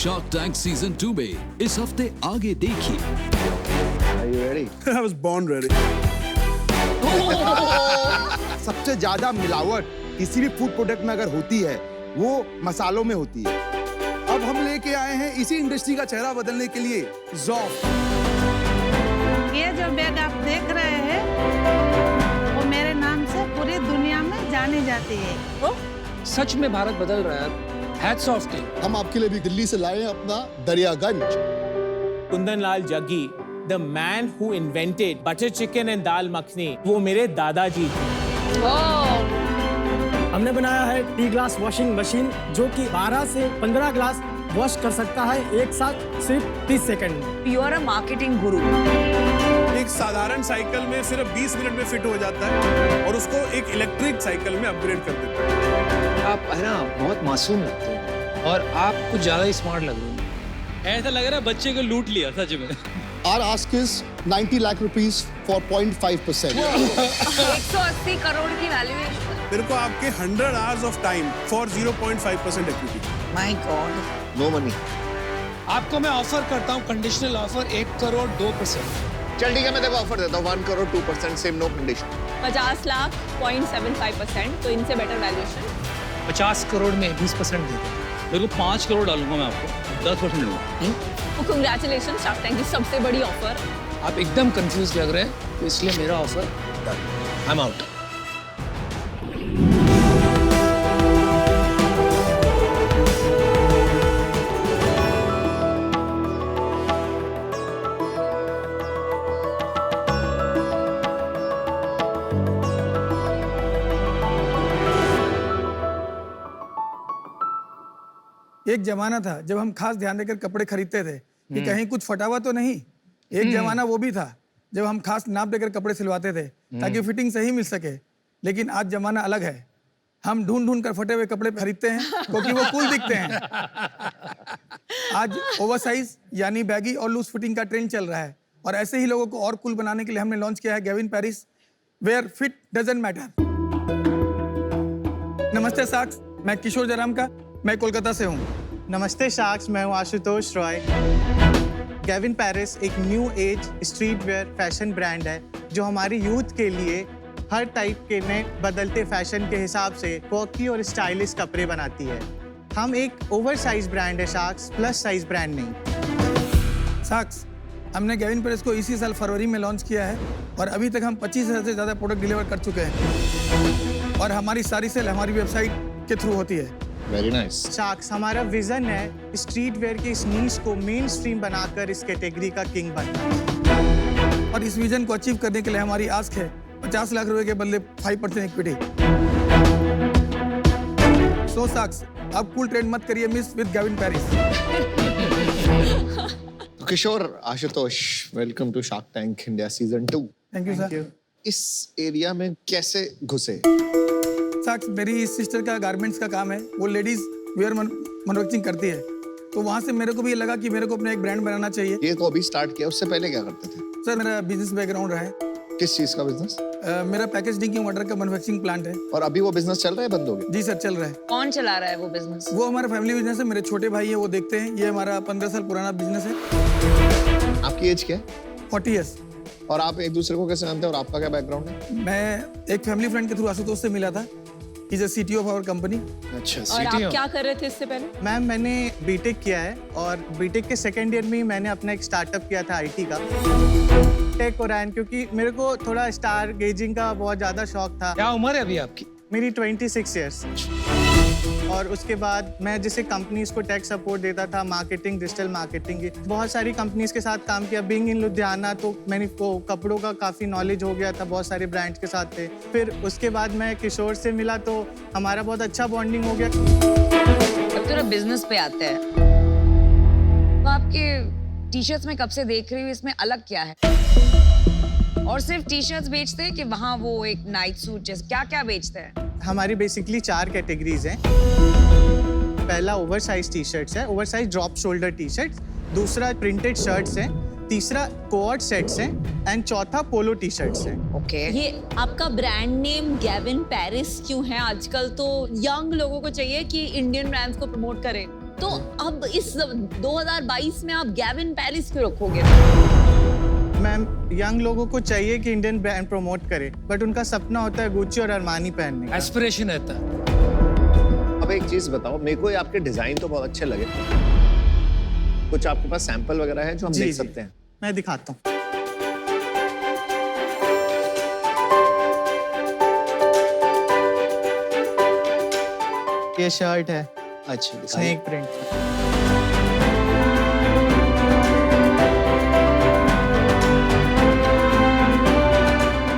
Shark tank season 2 में इस हफ्ते आगे देखिए। Are you ready? I was born ready. सबसे ज्यादा मिलावट किसी भी फूड प्रोडक्ट में अगर होती है वो मसालों में होती है। अब हम लेके आए हैं इसी इंडस्ट्री का चेहरा बदलने के लिए ज़ौफ़। ये जो बैग आप देख रहे हैं वो मेरे नाम से पूरी दुनिया में जानी जाती है। सच में भारत बदल रहा है। Hats off to. हम आपके लिए भी दिल्ली से लाए हैं अपना Daryaganj. Kundan Lal Jaggi, the man who invented butter chicken and dal makhani, वो मेरे दादाजी थे। हमने बनाया है टी ग्लास वॉशिंग मशीन जो कि 12 से 15 ग्लास वॉश कर सकता है एक साथ सिर्फ 30 सेकंड में। यू आर अ मार्केटिंग गुरु। एक साधारण साइकिल में सिर्फ 20 मिनट में फिट हो जाता है और उसको एक इलेक्ट्रिक साइकिल में अपग्रेड कर देता है। आप है ना बहुत मासूम लगते हो और आप कुछ ज्यादा ही स्मार्ट लग रहे हो। ऐसा लग रहा है बच्चे को लूट लिया सच में। Our ask is 90 lakh rupees for 0.5%. 180 crore की वैल्यूएशन। मेरे को आपके 100 hours of time for 0.5% equity। My God. No money. आपको मैं ऑफर करता हूँ कंडीशनल ऑफर 1 करोड़ 2%। चल ठीक है, मैं देखो ऑफर देता हूँ 1 crore 2% same no condition. 50 lakh 0.75%, तो इनसे बेटर वैल्यूएशन। 50 करोड़ में 20% दे दो। मेरे को 5 करोड़ डालूंगा मैं आपको, 10% लूंगा। तो कांग्रेचुलेशन शार्क टैंक की सबसे बड़ी ऑफर। आप एकदम कंफ्यूज लग रहे हैं तो इसलिए मेरा offer done. I am out. एक जमाना था जब हम खास ध्यान देकर कपड़े खरीदते थे कि कहीं कुछ फटा हुआ तो नहीं। एक जमाना वो भी था जब हम खास नाप देकर कपड़े सिलवाते थे ताकि फिटिंग सही मिल सके। लेकिन आज जमाना अलग है। हम ढूंढ ढूंढ कर फटे हुए कपड़े खरीदते हैं क्योंकि वो कूल दिखते हैं। आज ओवरसाइज यानी बैगी और लूज फिटिंग का ट्रेंड चल रहा है और ऐसे ही लोगों को और कूल बनाने के लिए हमने लॉन्च किया है Gavin Paris, where fit doesn't matter. नमस्ते साक्स, मैं किशोर जयराम का, मैं कोलकाता से हूँ। नमस्ते शार्क्स, मैं हूँ आशुतोष रॉय। गैविन पैरिस एक new age street wear fashion brand है जो हमारी यूथ के लिए हर टाइप के नए बदलते फैशन के हिसाब से क्वर्की और स्टाइलिश कपड़े बनाती है। हम एक ओवर साइज ब्रांड है शार्क्स, प्लस साइज ब्रांड नहीं। साक्स, हमने गैविन पैरिस को इसी साल फरवरी में लॉन्च किया है और अभी तक हम 25,000 से ज़्यादा प्रोडक्ट डिलीवर कर चुके हैं और हमारी सारी सेल हमारी वेबसाइट के थ्रू होती है। Very nice. शार्क्स, हमारा विजन है स्ट्रीट वेयर की इस नीश को मेन स्ट्रीम बनाकर इस कैटेगरी का किंग बनना। और इस विजन को अचीव करने के लिए हमारी आस्क है 50 लाख रुपए के बदले 5% इक्विटी। सो साक्स, अब कूल ट्रेंड मत करिए miss with Gavin Paris. Kishore, Ashutosh, welcome to Shark Tank India season 2। Thank you sir. इस एरिया में कैसे घुसे? साक्स, मेरी सिस्टर का गारमेंट्स का काम है, वो लेडीज वेयर मैन्युफैक्चरिंग करती है, तो वहाँ से मेरे को भी ये लगा कि मेरे को अपना एक ब्रांड बनाना चाहिए। ये तो अभी स्टार्ट किया, उससे पहले क्या करते थे? सर, मेरा बिजनेस बैकग्राउंड रहा है। किस चीज का बिजनेस? मेरा पैकेज ड्रिंकिंग वाटर का मैन्युफैक्चरिंग प्लांट है। और अभी वो बिजनेस चल रहा है, बंद हो गया? जी सर, चल रहा है। कौन चला रहा है वो बिजनेस? वो हमारा फैमिली बिजनेस है, मेरे छोटे भाई है वो देखते हैं। ये हमारा 15 साल पुराना बिजनेस है। आपकी एज क्या है? 40 ईयर्स। और आप एक दूसरे को कैसे जानते हैं और आपका क्या बैकग्राउंड है? मैं एक फैमिली फ्रेंड के थ्रू आशुतोष से मिला था। He's a CTO of our company। अच्छा, और आप क्या कर रहे थे इससे पहले? मैम, मैंने बीटेक किया है और बीटेक के सेकेंड ईयर में ही मैंने अपना एक स्टार्टअप किया था आईटी का, टेक ओरायन, क्योंकि मेरे को थोड़ा स्टार गेजिंग का बहुत ज़्यादा शौक था। क्या उम्र है अभी आपकी? मेरी 26 ईयर्स। और उसके बाद मैं जैसे कंपनीज को टेक सपोर्ट देता था, मार्केटिंग, डिजिटल मार्केटिंग की बहुत सारी कंपनीज के साथ काम किया। बीइंग इन लुधियाना तो मैंने को कपड़ों का काफ़ी नॉलेज हो गया था, बहुत सारे ब्रांड्स के साथ थे। फिर उसके बाद मैं किशोर से मिला तो हमारा बहुत अच्छा बॉन्डिंग हो गया। अब थोड़ा बिजनेस पे आते हैं, तो आपके टी शर्ट्स में कब से देख रही हूँ, इसमें अलग क्या है? और सिर्फ टी शर्ट्स बेचते हैं कि वहाँ वो एक नाइट सूट जैसे क्या क्या बेचते हैं? हमारी बेसिकली 4 कैटेगरीज हैं। पहला ओवर साइज टी शर्ट्स है, over size drop shoulder T shirts. दूसरा प्रिंटेड शर्ट्स हैं। तीसरा कोऑर्ड सेट्स हैं एंड चौथा पोलो टी शर्ट्स हैं। ओके। ये आपका ब्रांड नेम गैविन पैरिस क्यों है? आजकल तो यंग लोगों को चाहिए कि इंडियन ब्रांड्स को प्रमोट करें, तो अब इस 2022 में आप गैविन पेरिस क्यों रखोगे? मैम, यंग लोगों को चाहिए कि इंडियन ब्रांड प्रमोट करे, बट उनका सपना होता है गुच्ची और अरमानी पहनने का। एस्पिरेशन रहता है। अब एक चीज बताओ, मेरे को ये आपके डिजाइन तो बहुत अच्छे लगे, कुछ आपके पास सैंपल वगैरह है जो हम देख सकते हैं? मैं दिखाता हूँ। ये शर्ट है, अच्छा, स्नेक प्रिंट।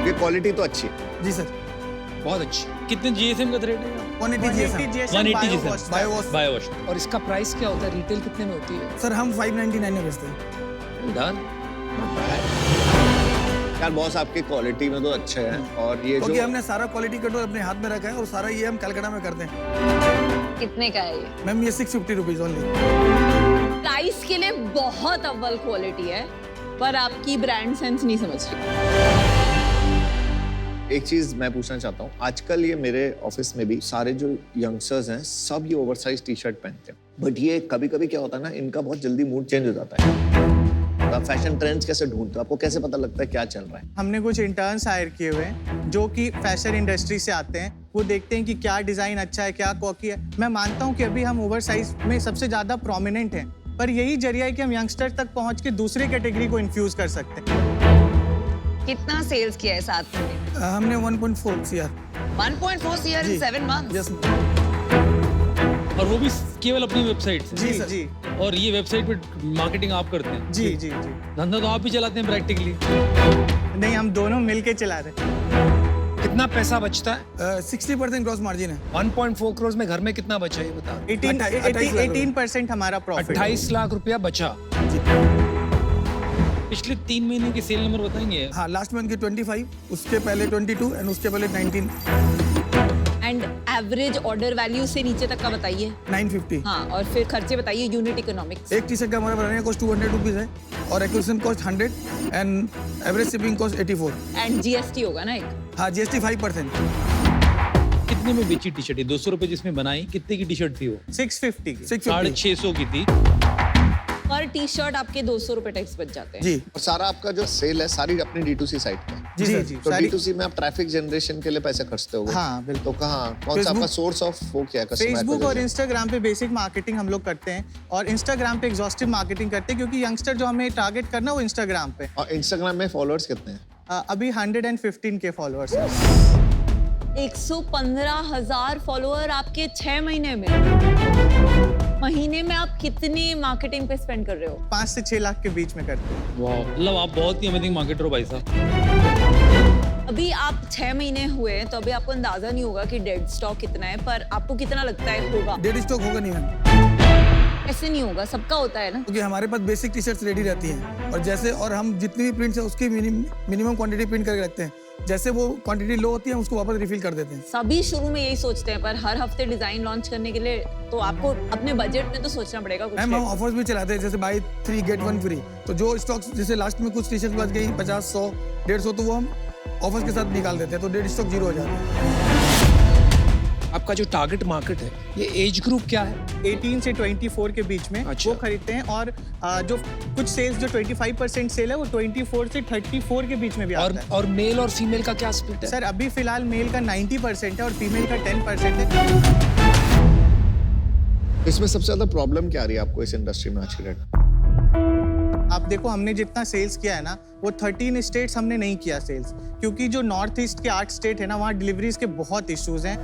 ये क्वालिटी तो अच्छी है। जी सर। बहुत अच्छी। कितने जीएसएम का रेट है? 180 GSM 180 जीएसएम बायो वॉश। और इसका प्राइस क्या होता है? रिटेल कितने में होती है? सर हम 599 में बेचते हैं। डन। यार बॉस, आपकी क्वालिटी में तो अच्छा है, और ये क्योंकि जो हमने सारा क्वालिटी कंट्रोल अपने हाथ में रखा है और सारा ये हम कलकत्ता में करते हैं। कितने का है ये? मैम ये 650 रुपीज ओनली। प्राइस के लिए बहुत अव्वल क्वालिटी है, पर आपकी ब्रांड सेंस नहीं समझ रही। एक चीज मैं पूछना चाहता हूँ, आजकल ये मेरे ऑफिस में भी सारे जो यंगस्टर्स हैं सब ये ओवरसाइज टी शर्ट पहनते हैं, बट ये कभी कभी क्या होता है ना, इनका बहुत जल्दी मूड चेंज हो जाता है। आप फैशन ट्रेंड्स कैसे ढूंढते हो? आपको कैसे पता लगता है क्या चल रहा है? हमने कुछ इंटर्न्स हायर किए हुए हैं जो कि फैशन इंडस्ट्री से आते हैं। वो देखते हैं कि क्या डिजाइन अच्छा है, क्या कॉकी है। मैं मानता हूँ कि अभी हम ओवरसाइज में सबसे ज्यादा प्रोमिनेंट हैं, पर यही जरिया है कि हम यंगस्टर तक पहुंच के दूसरे कैटेगरी को इन्फ्यूज कर सकते हैं। कितना सेल्स किया है 7 महीने? हमने 1.4 CR। 1.4 CR in 7 months? Yes. और वो भी केवल अपनी वेबसाइट से? जी जी। और ये वेबसाइट पे मार्केटिंग आप करते हैं? जी जी जी। धंधा तो आप ही चलाते हैं प्रैक्टिकली? नहीं, हम दोनों मिलके चला रहे हैं। कितना पैसा बचता है? 60% ग्रॉस मार्जिन है। 1.4 करोड़ में घर में कितना बचा है ये बता? 18% हमारा प्रॉफिट। 28 लाख रुपया बचा। पिछले 3 महीने के सेल नंबर बताएंगे? हाँ, लास्ट मंथ के 25, उसके पहले 22 एंड उसके पहले 19। एंड एवरेज ऑर्डर वैल्यू से नीचे तक का बताइए। 950। हाँ, और फिर खर्चे बताइए, यूनिट इकोनॉमिक्स। एक टी शर्ट का हमारा बनाने का कॉस्ट 200 रुपीज है और acquisition cost 100 and average shipping cost 84। And GST होगा ना एक? हाँ, GST 5%। कितने में बेची टी शर्ट? 200 रुपए जिसमें बनाई, कितने की टी शर्ट थी वो? 650 की। 650 की थी। पर टी शर्ट आपके 200 रुपए टैक्स बच जाते हैं। जी। और सारा आपका जो सेल है सारी अपनी D2C साइट पे? जी जी जी। तो D2C में आप ट्रैफिक जनरेशन के लिए पैसे खर्चते होगे? हाँ बिल्कुल। तो कहाँ, कौन सा आपका सोर्स ऑफ वो क्या है? फेसबुक और इंस्टाग्राम पे बेसिक मार्केटिंग हम लोग करते हैं, और इंस्टाग्राम पे एग्जॉस्टिव मार्केटिंग करते हैं, क्योंकि यंगस्टर जो हमें टारगेट करना है वो इंस्टाग्राम पे। और इंस्टाग्राम में फॉलोअर्स कितने हैं? अभी 115K फॉलोअर्स हैं। 115,000 फॉलोअर आपके 6 महीने में। महीने में आप कितने मार्केटिंग पे स्पेंड कर रहे हो? 5 से 6 लाख के बीच में करते हैं। वाह, मतलब आप बहुत ही अमेजिंग मार्केटर हो भाई साहब। अभी आप 6 महीने हुए हैं, तो अभी आपको अंदाजा नहीं होगा कि डेड स्टॉक कितना है, पर आपको कितना लगता है होगा? डेड स्टॉक होगा नहीं मैम। ऐसे नहीं होगा, सबका होता है ना। क्योंकि हमारे पास बेसिक टी शर्ट्स रेडी रहती हैं, और जैसे और हम जितनी भी प्रिंट्स है उसकी मिनिमम क्वांटिटी प्रिंट करके रखते हैं। जैसे वो क्वांटिटी लो होती है उसको वापस रिफिल कर देते हैं। सभी शुरू में यही सोचते हैं, पर हर हफ्ते डिजाइन लॉन्च करने के लिए तो आपको अपने बजट में तो सोचना पड़ेगा कुछ। हम ऑफर्स भी चलाते हैं, जैसे बाय 3 गेट 1 फ्री। तो जो स्टॉक्स, जैसे लास्ट में कुछ टी शर्ट बच गई 50, 100, 150, तो वो हम ऑफर्स के साथ निकाल देते हैं, तो डेड स्टॉक 0 हो जाता है। आपका जो टारगेट मार्केट है, ये एज ग्रुप क्या है? 18 से 24 के बीच में। अच्छा। वो खरीदते हैं, और जो कुछ सेल्स जो 25% सेल है वो 24 से 34 के बीच में भी आता है। और मेल और फीमेल का क्या स्प्लिट है? सर अभी फिलहाल मेल का 90% है और फीमेल का 10% है। इसमें सबसे ज्यादा प्रॉब्लम क्या आ रही है आपको इस इंडस्ट्री में आज के डेट? आप देखो, हमने जितना सेल्स किया है ना, वो 13 स्टेट्स हमने नहीं किया सेल्स, क्योंकि जो नॉर्थ ईस्ट के 8 स्टेट है ना, वहाँ डिलीवरीज के बहुत इश्यूज हैं।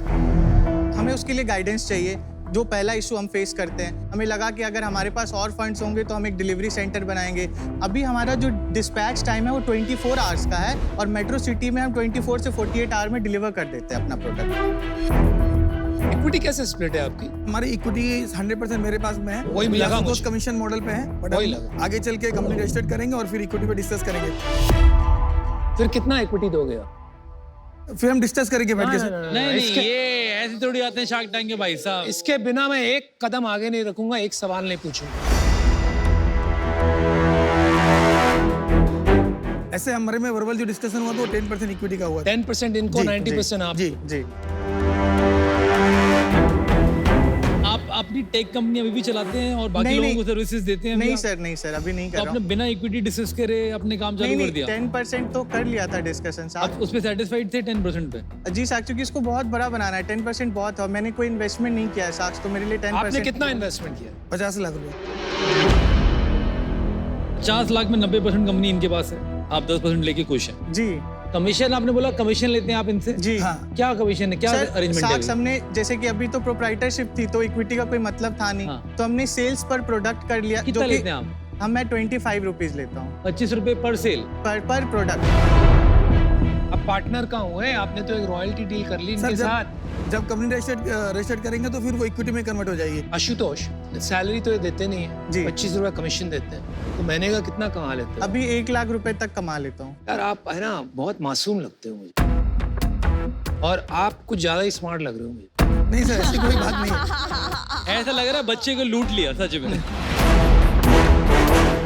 हमें उसके लिए गाइडेंस चाहिए। जो पहला इशू हम फेस करते हैं, हमें लगा कि अगर हमारे पास और फंड्स होंगे तो हम एक डिलीवरी सेंटर बनाएंगे। अभी हमारा जो डिस्पैच टाइम है वो 24 आवर्स का है, और मेट्रो सिटी में हम 24 से 48 आवर में डिलीवर कर देते हैं अपना प्रोडक्ट। इक्विटी कैसे स्प्लिट है आपकी? हमारी इक्विटी 100% मेरे पास में है। वही मिला लगा मुझे। कमीशन मॉडल पे है, बट वही हम आगे चल के कंपनी रजिस्टर्ड करेंगे और फिर इक्विटी पे डिस्कस करेंगे। फिर कितना इक्विटी दोगे आप? फिर हम डिस्कस करेंगे बैठ के। नहीं, ये ऐसे थोड़ी आते हैं शार्क टैंक के भाई साहब। इसके बिना मैं एक कदम आगे नहीं रखूंगा, एक सवाल नहीं पूछूंगा। ऐसे हमारे में वर्बल जो डिस्कशन हुआ तो 10% इक्विटी का हुआ। 10% इनको, 90% आप। जी जी। अपनी टेक कंपनी अभी भी चलाते हैं और बाकी लोगों को सर्विसेज देते हैं? नहीं सर, अभी नहीं कर तो रहा आपने बिना इक्विटी डिस्कस करे अपने काम चालू कर दिया? 10% तो कर लिया था डिस्कशन। आप उस पे सेटिस्फाइड थे 10% पे? जी साक्ष, क्योंकि इसको बहुत बड़ा बनाना है, 10% बहुत है। मैंने कोई इन्वेस्टमेंट नहीं किया है साक्ष, तो मेरे लिए 10%। आपने कितना इन्वेस्टमेंट किया? 50 लाख रुपए। 50 लाख में 90% कंपनी इनके पास है, आप 10% लेके खुश हैं? जी। कमीशन आपने बोला, कमीशन लेते हैं आप इनसे? जी हाँ। क्या कमीशन है, क्या अरेंजमेंट है? हमने जैसे कि अभी तो प्रोप्राइटरशिप थी तो इक्विटी का कोई मतलब था नहीं। हाँ। तो हमने सेल्स पर प्रोडक्ट कर लिया। कितना लेते हैं आप? मैं 25 रुपीज लेता हूँ। 25 रुपए पर सेल? पर प्रोडक्ट। अब पार्टनर का हुए, आपने तो एक रॉयल्टी डील कर ली इनके साथ। जब कंपनी रजिस्टर्ड करेंगे तो फिर वो इक्विटी में कन्वर्ट हो जाएगी। आशुतोष, सैलरी तो ये देते नहीं है जी। 25 रुपए कमीशन देते हैं, तो महीने का कितना कमा लेते हैं? अभी 1 लाख रुपए तक कमा लेता हूँ। यार आप है ना बहुत मासूम लगते हो मुझे, और आप कुछ ज्यादा ही स्मार्ट लग रहे हो मुझे। नहीं सर, ऐसी कोई बात नहीं है। ऐसा लग रहा है बच्चे को लूट लिया सच में।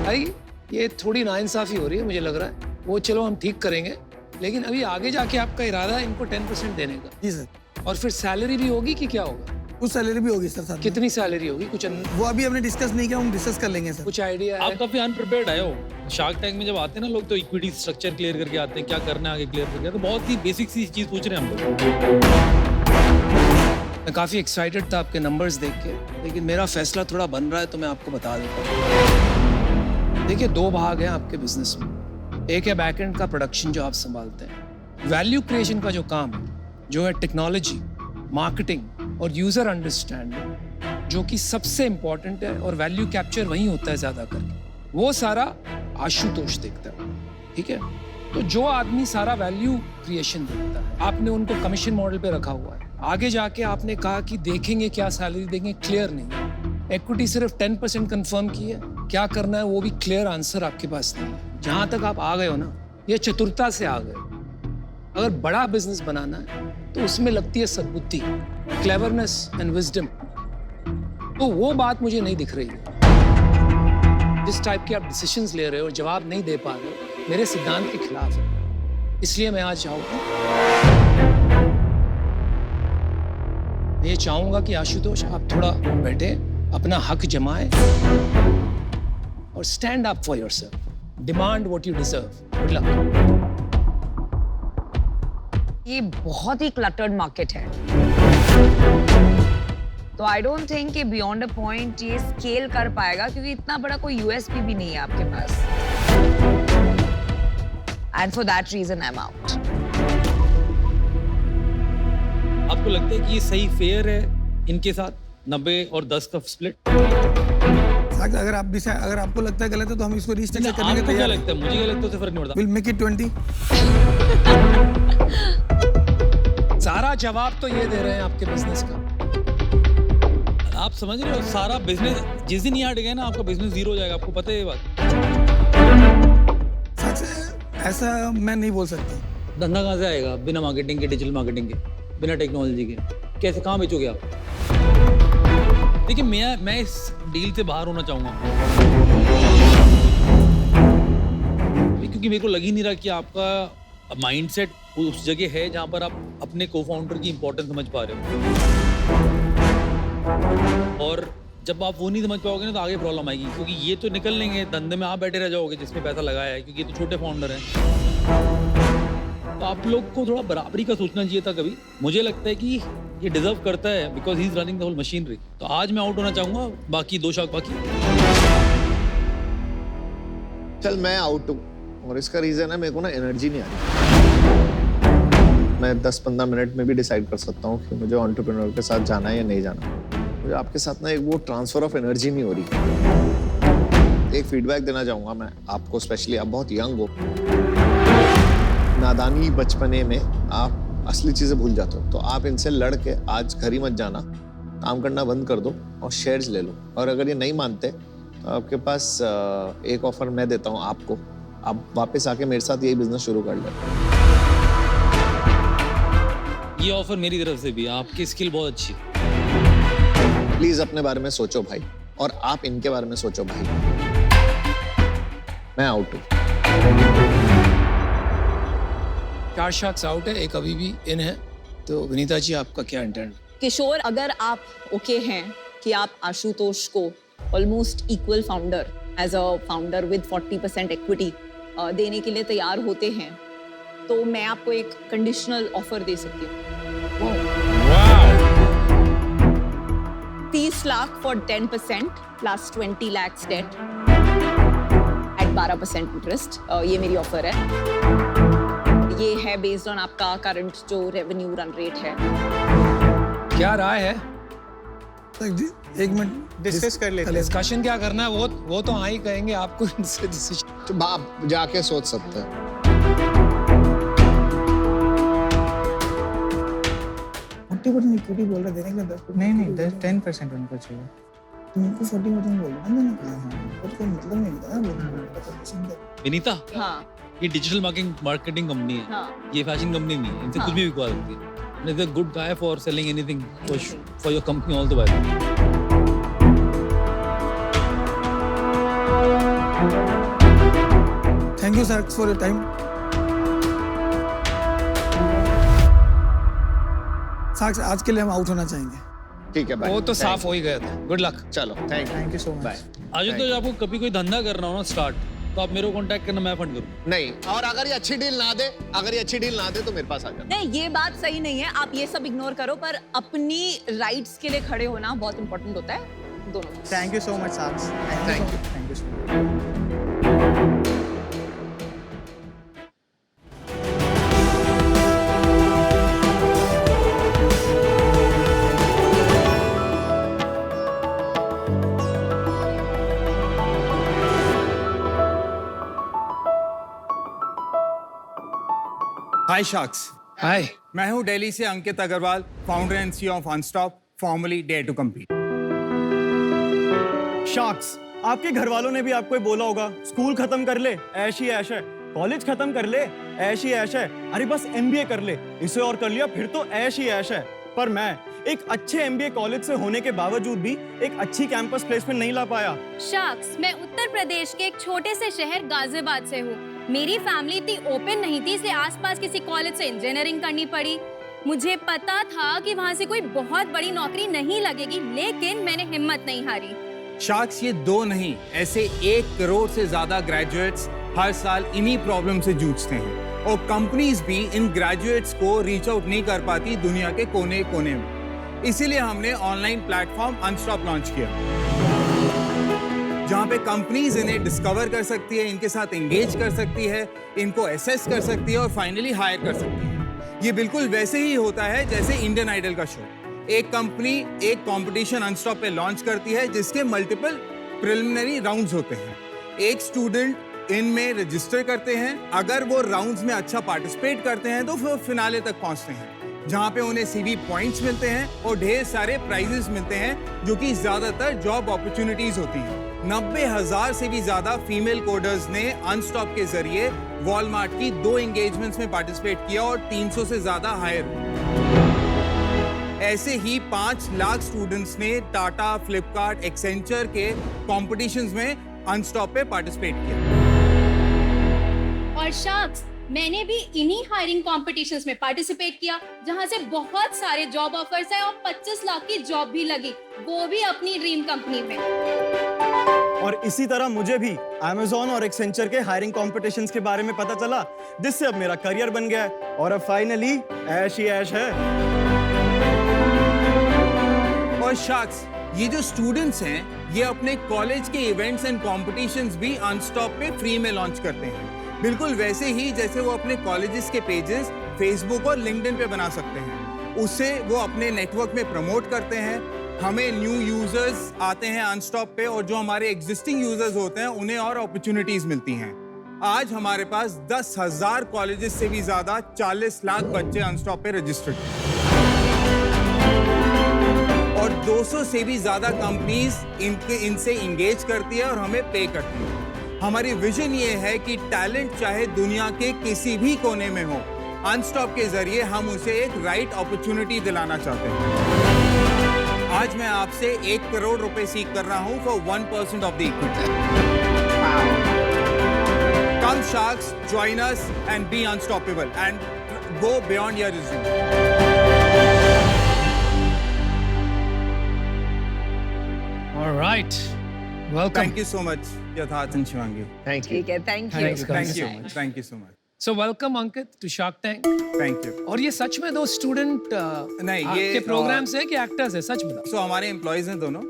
भाई ये थोड़ी नाइंसाफी हो रही है, मुझे लग रहा है। वो चलो हम ठीक करेंगे, लेकिन अभी आगे जाके आपका इरादा है इनको 10% देने का? जी सर। और फिर सैलरी भी होगी कि क्या होगा? कुछ सैलरी भी होगी सर साथ में। कितनी सैलरी होगी कुछ वो अभी हमने डिस्कस नहीं किया, हम डिस्कस कर लेंगे सर। कुछ आइडिया है? आप काफी अनप्रिपेयर्ड आए हो। शार्क टैंक में जब आते हैं ना लोग, तो इक्विटी स्ट्रक्चर क्लियर करके आते हैं, क्या करना है आगे क्लियर करके, तो बहुत ही बेसिक सी चीज पूछ रहे हैं हम लोग। मैं काफी एक्साइटेड था आपके नंबर्स देख के, लेकिन मेरा फैसला थोड़ा बन रहा है, तो मैं आपको बता देता हूँ। देखिए, 2 भाग हैं आपके बिजनेस में। एक है बैकएंड का प्रोडक्शन जो आप संभालते हैं, वैल्यू क्रिएशन का जो काम है, जो है टेक्नोलॉजी, मार्केटिंग और यूजर अंडरस्टैंडिंग, जो कि सबसे इंपॉर्टेंट है, और वैल्यू कैप्चर वहीं होता है ज्यादा करके, वो सारा आशुतोष देखता है। ठीक है? तो जो आदमी सारा वैल्यू क्रिएशन देखता है, आपने उनको कमीशन मॉडल पे रखा हुआ है। आगे जाके आपने कहा कि देखेंगे क्या सैलरी देंगे, क्लियर नहीं। इक्विटी सिर्फ 10% कंफर्म की है, क्या करना है वो भी क्लियर आंसर आपके पास नहीं है। जहां तक आप आ गए हो ना, ये चतुरता से आ गए। अगर बड़ा बिजनेस बनाना है तो उसमें लगती है सद्बुद्धि, क्लेवरनेस एंड विजडम। तो वो बात मुझे नहीं दिख रही है। जिस टाइप के आप डिसीजंस ले रहे हो और जवाब नहीं दे पा रहे हो, मेरे सिद्धांत के खिलाफ है। इसलिए मैं आज ये चाहूंगा कि आशुतोष आप थोड़ा बैठे, अपना हक जमाएं और stand up for yourself, demand what you deserve. Good luck. ये बहुत ही क्लटर्ड मार्केट है, तो आई डोंट थिंक कि बियॉन्ड अ पॉइंट ये स्केल कर पाएगा, क्योंकि इतना बड़ा कोई यूएसपी भी नहीं है आपके पास। And for that reason I am out. आपको लगता है कि ये सही फेयर है इनके साथ 90 और 10 का स्प्लिट? अगर आपको लगता है गलत है तो हम इसको रीस्ट्रक्चर करने के तैयार हैं। लगता है, मुझे क्या लगता है, उससे फर्क नहीं पड़ता। Will make it 20। सारा जवाब तो ये दे रहे हैं आपके बिजनेस का। आप समझ रहे हो, सारा बिजनेस जिस दिन ये हट गया ना, आपका बिजनेस जीरो हो जाएगा। आपको पता है ये बात? ऐसा मैं नहीं बोल सकता। धंधा कहाँ से आएगा बिना मार्केटिंग के, डिजिटल मार्केटिंग के, बिना टेक्नोलॉजी के? कैसे, कहाँ बेचोगे आप? देखिए, मैं इस डील से बाहर होना चाहूंगा, क्योंकि मेरे को लग ही नहीं रहा कि आपका माइंडसेट उस जगह है जहां पर आप अपने को फाउंडर की इंपॉर्टेंस समझ पा रहे हो। और जब आप वो नहीं समझ पाओगे ना, तो आगे प्रॉब्लम आएगी, क्योंकि ये तो निकल लेंगे धंधे में, आप बैठे रह जाओगे जिसमें पैसा लगाया है, क्योंकि ये तो छोटे फाउंडर हैं। तो आप लोग को थोड़ा बराबरी का सोचना चाहिए था कभी। मुझे लगता है कि ये डिजर्व करता है, because he is running the whole machinery. तो आज मैं आउट होना चाहूंगा, बाकी 2 शाख बाकी। चल मैं आउट हूँ, और इसका रीजन है मेरे को ना एनर्जी नहीं आ रही। मैं 10-15 मिनट में भी डिसाइड कर सकता हूँ कि मुझे एंटरप्रेन्योर के साथ जाना है या नहीं जाना। मुझे आपके साथ ना एक वो ट्रांसफर ऑफ एनर्जी नहीं हो रही। एक फीडबैक देना चाहूँगा मैं आपको, स्पेशली आप बहुत यंग हो। नादानी बचपने में आप असली चीज़ें भूल जाते हो, तो आप इनसे लड़ के आज घर ही मत जाना, काम करना बंद कर दो और शेयर्स ले लो। और अगर ये नहीं मानते तो आपके पास एक ऑफर मैं देता हूँ आपको, आप वापस आके मेरे साथ यही बिजनेस शुरू कर लें। ये ऑफर मेरी तरफ से भी, आपकी स्किल बहुत अच्छी है। प्लीज अपने बारे में सोचो भाई, और आप इनके बारे में सोचो भाई। मैं आउट हूँ। 4 शार्क्स आउट है, एक अभी भी इन है। तो विनीता जी, आपका क्या इंटेंट? किशोर, अगर आप ओके हैं कि आप आशुतोष को almost equal founder as a founder with 40% equity देने के लिए तैयार होते हैं तो मैं आपको एक कंडीशनल ऑफर दे सकती हूँ। 30 लाख फॉर 10% प्लस 20 lakhs डेट एट 12% इंटरेस्ट। ये मेरी ऑफर है। ये है बेस्ड ऑन आपका करंट जो रेवेन्यू रन रेट है। क्या राय है? एक मिनट डिस्कस कर लेते हैं। डिस्कशन क्या करना है वो तो हाँ ही कहेंगे आपको इनसे डिसीजन। तो आप जाके सोच सकते हैं। इक्विटी बोल रहे देने के लिए नहीं 10% उनको चाहिए। तुमको 40% बोल रहा मैंने कोई मतलब नहीं था। विनीता, हाँ ये डिजिटल मार्केटिंग कंपनी है। हाँ ये फैशन कंपनी नहीं है। इनसे हाँ। कुछ भी बिकवा सकती है। And is a good guy for selling anything for your company all the way. Thank you sir for your time. साक्ष आज के लिए हम आउट होना चाहेंगे। ठीक है, वो तो साफ हो ही गया था। Good luck. चलो, thank you so much. Bye. Ashutosh, आपको कभी कोई धंधा करना हो ना स्टार्ट, तो आप मेरे को कांटेक्ट करना, मैं फंड करूँ। नहीं, और अगर ये अच्छी डील ना दे, तो मेरे पास आ जाओ। नहीं, ये बात सही नहीं है। आप ये सब इग्नोर करो, पर अपनी राइट्स के लिए खड़े होना बहुत इंपॉर्टेंट होता है दोनों। Thank you so much Saksh. Thank you so much. Hi sharks. Hi, मैं हूं दिल्ली से Ankit Agrawal, founder and CEO of Unstop, formerly dare to compete. Sharks, आपके घर वालों ने भी आपको बोला होगा स्कूल खत्म कर ले, ऐश ही ऐश है, कॉलेज खत्म कर ले, ऐश ही ऐश है, अरे बस एमबीए कर ले, इसे और कर लिया फिर तो ऐश ही ऐश है। पर मैं एक अच्छे एमबीए कॉलेज से होने के बावजूद भी एक अच्छी कैंपस प्लेसमेंट नहीं ला पाया। शार्क्स, मैं उत्तर प्रदेश के एक छोटे से शहर गाजियाबाद से हूँ। मेरी फैमिली इतनी ओपन नहीं थी, इसलिए आसपास किसी कॉलेज से इंजीनियरिंग करनी पड़ी। मुझे पता था कि वहाँ से कोई बहुत बड़ी नौकरी नहीं लगेगी, लेकिन मैंने हिम्मत नहीं हारी। शार्क्स, ये 2 नहीं, ऐसे 1 करोड़ से ज्यादा ग्रेजुएट्स हर साल इन्हीं प्रॉब्लम से जूझते हैं, और कंपनीज भी इन ग्रेजुएट्स को रीच आउट नहीं कर पाती दुनिया के कोने कोने में। इसीलिए हमने ऑनलाइन प्लेटफॉर्म अनस्टॉप लॉन्च किया, जहां पे कंपनीज इन्हें डिस्कवर कर सकती है, इनके साथ एंगेज कर सकती है, इनको एसेस कर सकती है और फाइनली हायर कर सकती है। ये बिल्कुल वैसे ही होता है जैसे इंडियन आइडल का शो। एक कंपनी एक कंपटीशन अनस्टॉप पे लॉन्च करती है जिसके मल्टीपल प्रिलिमिनरी राउंड्स होते हैं। एक स्टूडेंट इनमें रजिस्टर करते हैं, अगर वो राउंड्स में अच्छा पार्टिसिपेट करते हैं तो फिर फिनाले तक पहुंचते हैं, जहां पे उन्हें सीवी पॉइंट्स मिलते हैं और ढेर सारे प्राइजेस मिलते हैं, जो कि ज्यादातर जॉब अपॉर्चुनिटीज होती हैं। 90,000 से भी ज्यादा फीमेल कोडर्स ने अनस्टॉप के जरिए वॉलमार्ट की 2 एंगेजमेंट्स में पार्टिसिपेट किया और 300 से ज्यादा हायर हुए। ऐसे ही 5 लाख स्टूडेंट्स ने टाटा, फ्लिपकार्ट, एक्सेंचर के कॉम्पिटिशंस में अनस्टॉप पे पार्टिसिपेट किया। और शार्क्स, मैंने भी इन्हीं हायरिंग कॉम्पिटिशन्स में पार्टिसिपेट किया, जहां से बहुत सारे जॉब ऑफर्स आए और 25 लाख की जॉब भी लगी, वो भी अपनी ड्रीम कंपनी में। और इसी तरह मुझे भी Amazon और Accenture के हायरिंग कॉम्पिटिशन्स के बारे में पता चला, जिससे अब मेरा करियर बन गया है और अब फाइनली ऐश ही ऐश है। और शार्क्स, ये जो स्टूडेंट्स हैं, ये अपने कॉलेज के इवेंट्स एंड कॉम्पिटिशंस भी अनस्टॉप पे फ्री में लॉन्च करते हैं, बिल्कुल वैसे ही जैसे वो अपने कॉलेजेस के पेजेस फेसबुक और लिंक्डइन पे बना सकते हैं। उससे वो अपने नेटवर्क में प्रमोट करते हैं, हमें न्यू यूजर्स आते हैं अनस्टॉप पे, और जो हमारे एग्जिस्टिंग यूजर्स होते हैं उन्हें और अपॉर्चुनिटीज मिलती हैं। आज हमारे पास 10,000 कॉलेजेस से भी ज्यादा 40 लाख बच्चे अनस्टॉप पे रजिस्टर्ड हैं, और 200 से भी ज्यादा कंपनीज इनसे इंगेज करती है और हमें पे करती है। हमारी विजन ये है कि टैलेंट चाहे दुनिया के किसी भी कोने में हो, अनस्टॉप के जरिए हम उसे एक राइट अपॉर्चुनिटी दिलाना चाहते हैं। आज मैं आपसे 1 करोड़ रुपए सीख कर रहा हूं for 1% of the equity. Come sharks, join us and be unstoppable and go beyond your resume. Right, welcome. Thank you so much Yatharth and Shivangi. Thank ठीक है, thank you. Thank you so much. So welcome Ankit to Shark Tank. Thank you. और ये सच में दो student नहीं, ये आपके programmes हैं कि एक्टर्स हैं? सच बताओ। सो हमारे एम्प्लॉयज हैं दोनों।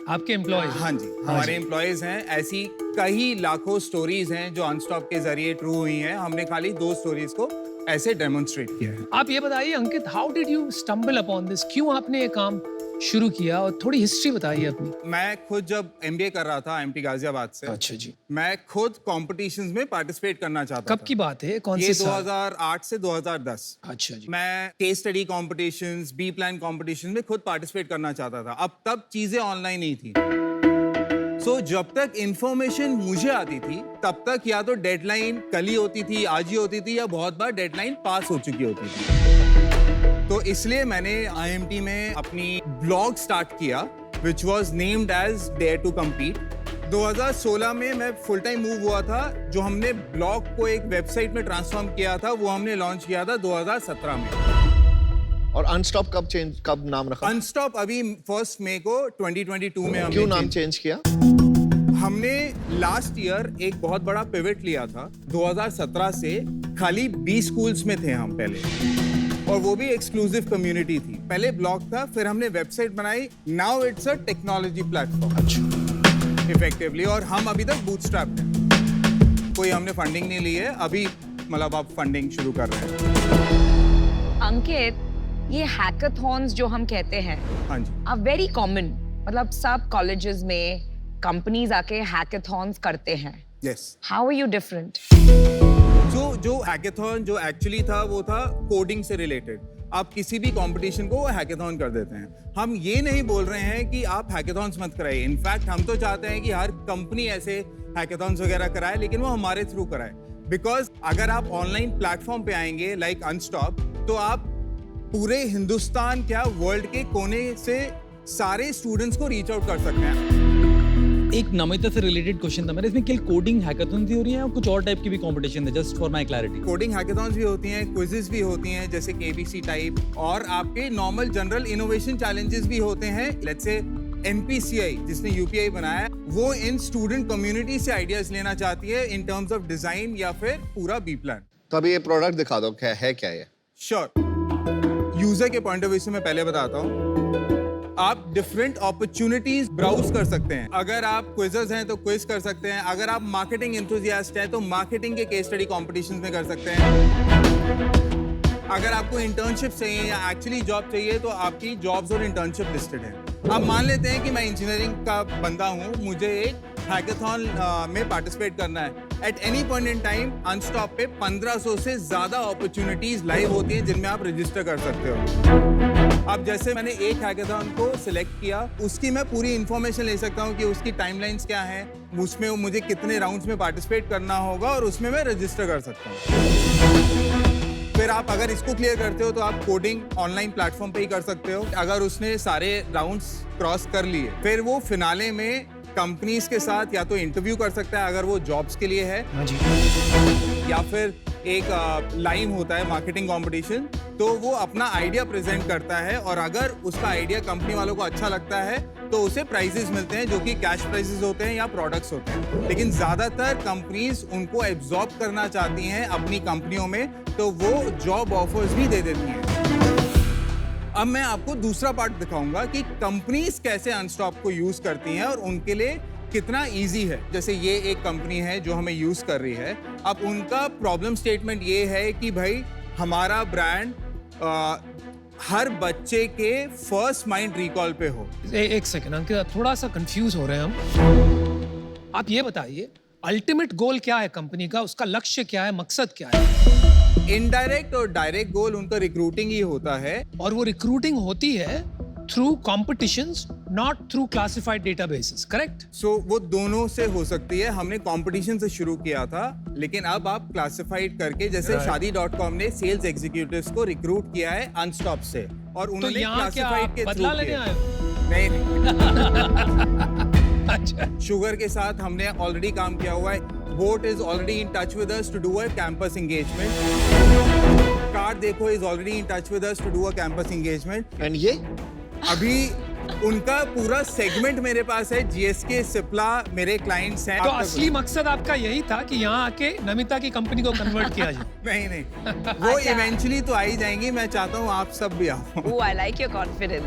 आपके एम्प्लॉयज? हाँ जी, हमारे एम्प्लॉयज हैं। ऐसी कई लाखों स्टोरीज हैं जो अनस्टॉप के जरिए ट्रू हुई हैं। हमने खाली 2 स्टोरीज को ऐसे डेमोन्स्ट्रेट किया है। आप ये बताइए Ankit, how did you stumble upon this? क्यों आपने ये काम शुरू किया और थोड़ी हिस्ट्री बताइए अपनी। मैं खुद जब MBA कर रहा था MT गाजियाबाद से, अच्छा जी, मैं खुद कॉम्पिटिशंस में पार्टिसिपेट करना चाहता था। कब की बात है? कौन ये से साल? 2008 से 2010। अच्छा जी। मैं case study competitions, b plan competition में खुद पार्टिसिपेट करना चाहता था। अब तब चीजें ऑनलाइन नहीं थी। सो जब तक इंफॉर्मेशन मुझे आती थी तब तक या तो डेडलाइन कल ही होती थी, आज ही होती थी, या बहुत बार डेडलाइन पास हो चुकी होती थी। तो इसलिए मैंने IMT में अपनी ब्लॉग स्टार्ट किया which was named as Dare to Compete। 2016 में मैं फुल टाइम मूव हुआ था। जो हमने ब्लॉग को एक वेबसाइट में ट्रांसफॉर्म किया था वो हमने लॉन्च किया था 2017 में। और अनस्टॉप कब नाम रखा? अनस्टॉप अभी 1 मई को 2022 में हमने क्यों नाम चेंज किया? हमने लास्ट ईयर एक बहुत बड़ा पिवट लिया था। 2017 से खाली 20 स्कूल्स में थे हम पहले, और वो भी एक्सक्लूसिव कम्युनिटी थी। पहले ब्लॉग था, फिर हमने वेबसाइट बनाई। Now it's a technology platform effectively, और हम अभी तक बूटस्ट्रैप्ड हैं। कोई हमने फंडिंग नहीं ली है अभी, मतलब अब फंडिंग शुरू कर रहे हैं। अंकित, ये हैकाथॉन्स जो हम कहते हैं, हाँ जी, आर वेरी कॉमन। मतलब सब कॉलेजेस में कंपनीज आके हैकाथॉन्स करते हैं। Yes. How are you different? जो हैकाथॉन जो एक्चुअली था वो था कोडिंग से रिलेटेड। आप किसी भी कंपटीशन को हैकाथॉन कर देते हैं। हम ये नहीं बोल रहे हैं कि आप हैकाथॉन्स मत कराइए। इनफैक्ट हम तो चाहते हैं कि हर कंपनी ऐसे हैकाथॉन्स वगैरह कराए, लेकिन वो हमारे थ्रू कराए। बिकॉज अगर आप ऑनलाइन प्लेटफॉर्म पे आएंगे लाइक अनस्टॉप, तो आप पूरे हिंदुस्तान क्या वर्ल्ड के कोने से सारे स्टूडेंट्स को रीच आउट कर सकते हैं। एक नमिता से रिलेटेड क्वेश्चन था मेरा, इसमें केवल कोडिंग हैकाथॉन हो रही है और कुछ और टाइप की भी कंपटीशन है? Just for my clarity. Coding hackathons भी होती हैं, क्विजेस भी होती हैं जैसे KBC टाइप, और आपके नॉर्मल जनरल इनोवेशन चैलेंजेस भी होते हैं। लेट्स से NPCI जिसने UPI बनाया है, वो इन स्टूडेंट कम्युनिटी से आइडियाज लेना चाहती है इन टर्म्स ऑफ डिजाइन या फिर पूरा बी प्लान। तो अभी ये प्रोडक्ट दिखा दो, क्या है क्या ये? श्योर। यूजर के पॉइंट ऑफ व्यू से मैं पहले बताता हूँ। आप डिफरेंट अपॉर्चुनिटीज ब्राउज कर सकते हैं। अगर आप क्विज़र्स हैं तो क्विज कर सकते हैं। अगर आप मार्केटिंग एंथुसियास्ट हैं तो मार्केटिंग के केस स्टडी कॉम्पिटिशन्स में कर सकते हैं। अगर आपको इंटर्नशिप चाहिए या एक्चुअली जॉब चाहिए तो आपकी जॉब्स और इंटर्नशिप लिस्टेड है। अब मान लेते हैं कि मैं इंजीनियरिंग का बंदा हूँ, मुझे एक हैकाथॉन में पार्टिसिपेट करना है। At any point in time Unstop पे 1500 से ज्यादा अपॉर्चुनिटीज लाइव होती हैं जिनमें आप रजिस्टर कर सकते हो। अब जैसे मैंने एक हैकाथॉन को सिलेक्ट किया, उसकी मैं पूरी इंफॉर्मेशन ले सकता हूँ कि उसकी टाइमलाइंस क्या है, उसमें मुझे कितने राउंड्स में पार्टिसिपेट करना होगा, और उसमें मैं रजिस्टर कर सकता हूँ। फिर आप अगर इसको क्लियर करते हो तो आप कोडिंग ऑनलाइन प्लेटफॉर्म पे ही कर सकते हो। अगर उसने सारे राउंड्स क्रॉस कर लिए, फिर वो फिनाले में कंपनीज के साथ या तो इंटरव्यू कर सकता है अगर वो जॉब्स के लिए है, या फिर एक लाइव होता है मार्केटिंग कंपटीशन, तो वो अपना आइडिया प्रेजेंट करता है, और अगर उसका आइडिया कंपनी वालों को अच्छा लगता है तो उसे प्राइजेस मिलते हैं जो कि कैश प्राइजेस होते हैं या प्रोडक्ट्स होते हैं। लेकिन ज्यादातर कंपनीज उनको एब्जॉर्ब करना चाहती हैं अपनी कंपनियों में, तो वो जॉब ऑफर्स भी दे देती हैं। अब मैं आपको दूसरा पार्ट दिखाऊंगा कि कंपनीज कैसे अनस्टॉप को यूज करती हैं और उनके लिए कितना इजी है। जैसे ये एक कंपनी है जो हमें यूज कर रही है। अब उनका प्रॉब्लम स्टेटमेंट ये है कि भाई हमारा ब्रांड हर बच्चे के फर्स्ट माइंड रिकॉल पे हो। एक सेकंड अंकित, थोड़ा सा कंफ्यूज हो रहे हैं हम। आप ये बताइए अल्टीमेट गोल क्या है कंपनी का, उसका लक्ष्य क्या है, मकसद क्या है? इनडायरेक्ट और डायरेक्ट गोल उनका रिक्रूटिंग ही होता है, और वो रिक्रूटिंग होती है through competitions, not through classified databases, correct? So वो दोनों से हो सकती है। हमने कंपटीशन से शुरू किया था, लेकिन अब आप क्लासिफाइड करके, जैसे शादी.com ने सेल्स एग्जीक्यूटिव्स को रिक्रूट किया है अनस्टॉप से, और उन्होंने क्लासिफाइड के बदला लेने आए? नहीं। अच्छा। शुगर के साथ हमने ऑलरेडी काम किया हुआ है। Boat is already in touch with us to do a campus engagement. Card देखो is already in touch with us to do a campus engagement. And ये अभी उनका पूरा सेगमेंट मेरे पास है। जीएसके, सिप्ला मेरे क्लाइंट्स हैं। तो असली मकसद आपका यही था कि यहाँ आके नमिता की कंपनी को कन्वर्ट किया जाए? नहीं वो इवेंचुअली तो आ ही जाएंगी। मैं चाहता हूँ आप सब भी आओ। आई लाइक योर कॉन्फिडेंस।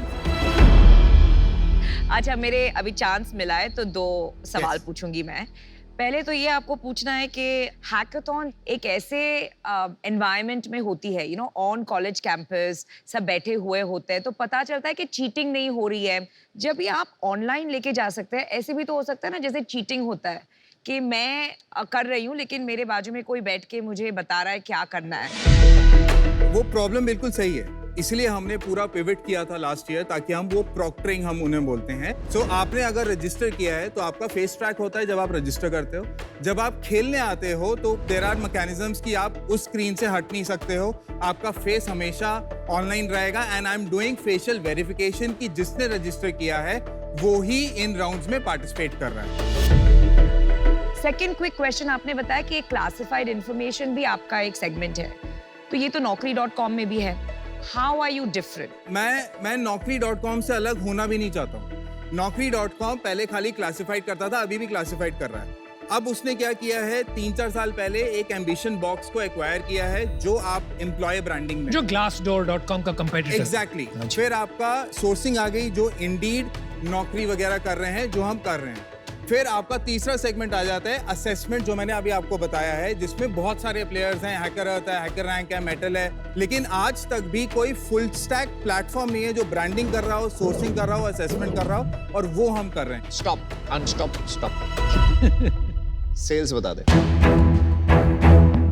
अच्छा, मेरे अभी चांस मिला है तो 2 सवाल पूछूंगी मैं। पहले तो ये आपको पूछना है कि हैकाथॉन एक ऐसे एनवायरनमेंट में होती है, ऑन कॉलेज कैंपस, सब बैठे हुए होते हैं, तो पता चलता है कि चीटिंग नहीं हो रही है। जब ये आप ऑनलाइन लेके जा सकते हैं, ऐसे भी तो हो सकता है ना जैसे चीटिंग होता है कि मैं कर रही हूँ लेकिन मेरे बाजू में कोई बैठ के मुझे बता रहा है क्या करना है। वो प्रॉब्लम बिल्कुल सही है, इसलिए हमने पूरा पिवट किया था लास्ट ईयर, ताकि हम वो प्रॉक्टरिंग हम उन्हें बोलते हैं। सो आपने अगर रजिस्टर किया है तो आपका फेस ट्रैक होता है जब आप रजिस्टर करते हो। जब आप खेलने आते हो तो देयर आर मैकेनिज्म्स कि आप उस स्क्रीन से हट नहीं सकते हो, आपका फेस हमेशा ऑनलाइन रहेगा। And I am doing facial verification कि जिसने रजिस्टर किया है वो ही इन राउंड्स में पार्टिसिपेट कर रहा है। सेकेंड क्विक क्वेश्चन, आपने बताया कि क्लासिफाइड इंफॉर्मेशन भी आपका एक सेगमेंट है, तो ये तो naukri.com में भी है। How are you different? मैं naukri.com से अलग होना भी नहीं चाहता हूँ। naukri.com पहले खाली क्लासिफाइड करता था, अभी भी क्लासिफाइड कर रहा है। अब उसने क्या किया है, 3-4 साल पहले एक एम्बिशन बॉक्स को एक्वायर किया है, जो आप एम्प्लॉय ब्रांडिंग में, जो glassdoor.com का कंपेटिटर। एग्जैक्टली। फिर आपका सोर्सिंग आ गई, जो इंडीड, नौकरी वगैरह कर रहे हैं, जो हम कर रहे हैं। फिर आपका तीसरा सेगमेंट आ जाता है असेसमेंट, जो मैंने अभी आपको बताया है, जिसमें बहुत सारे प्लेयर्स हैं, हैकर है, हैकर रैंक है, मेटल है, लेकिन आज तक भी कोई फुल स्टैक प्लेटफॉर्म नहीं है जो ब्रांडिंग कर रहा हो, सोर्सिंग कर रहा हो, असेसमेंट कर रहा हो, और वो हम कर रहे हैं। Stop, Unstop, stop. सेल्स बता दे।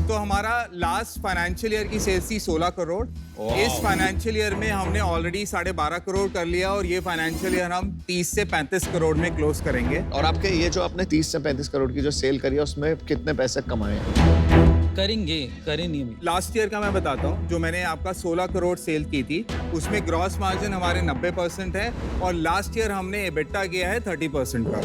तो हमारा लास्ट फाइनेंशियल ईयर की सेल्स थी 16 करोड़। इस फाइनेंशियल ईयर में हमने ऑलरेडी 12.5 करोड़ कर लिया, और ये फाइनेंशियल ईयर हम 30 से 35 करोड़ में क्लोज करेंगे। और आपके ये जो आपने 30 से 35 करोड़ की जो सेल करी है, उसमें कितने पैसे कमाए हैं? करेंगे लास्ट ईयर का मैं बताता हूँ। जो मैंने आपका 16 करोड़ सेल की थी, उसमें ग्रॉस मार्जिन हमारे 90% है, और लास्ट ईयर हमने एबिटा किया है 30% का।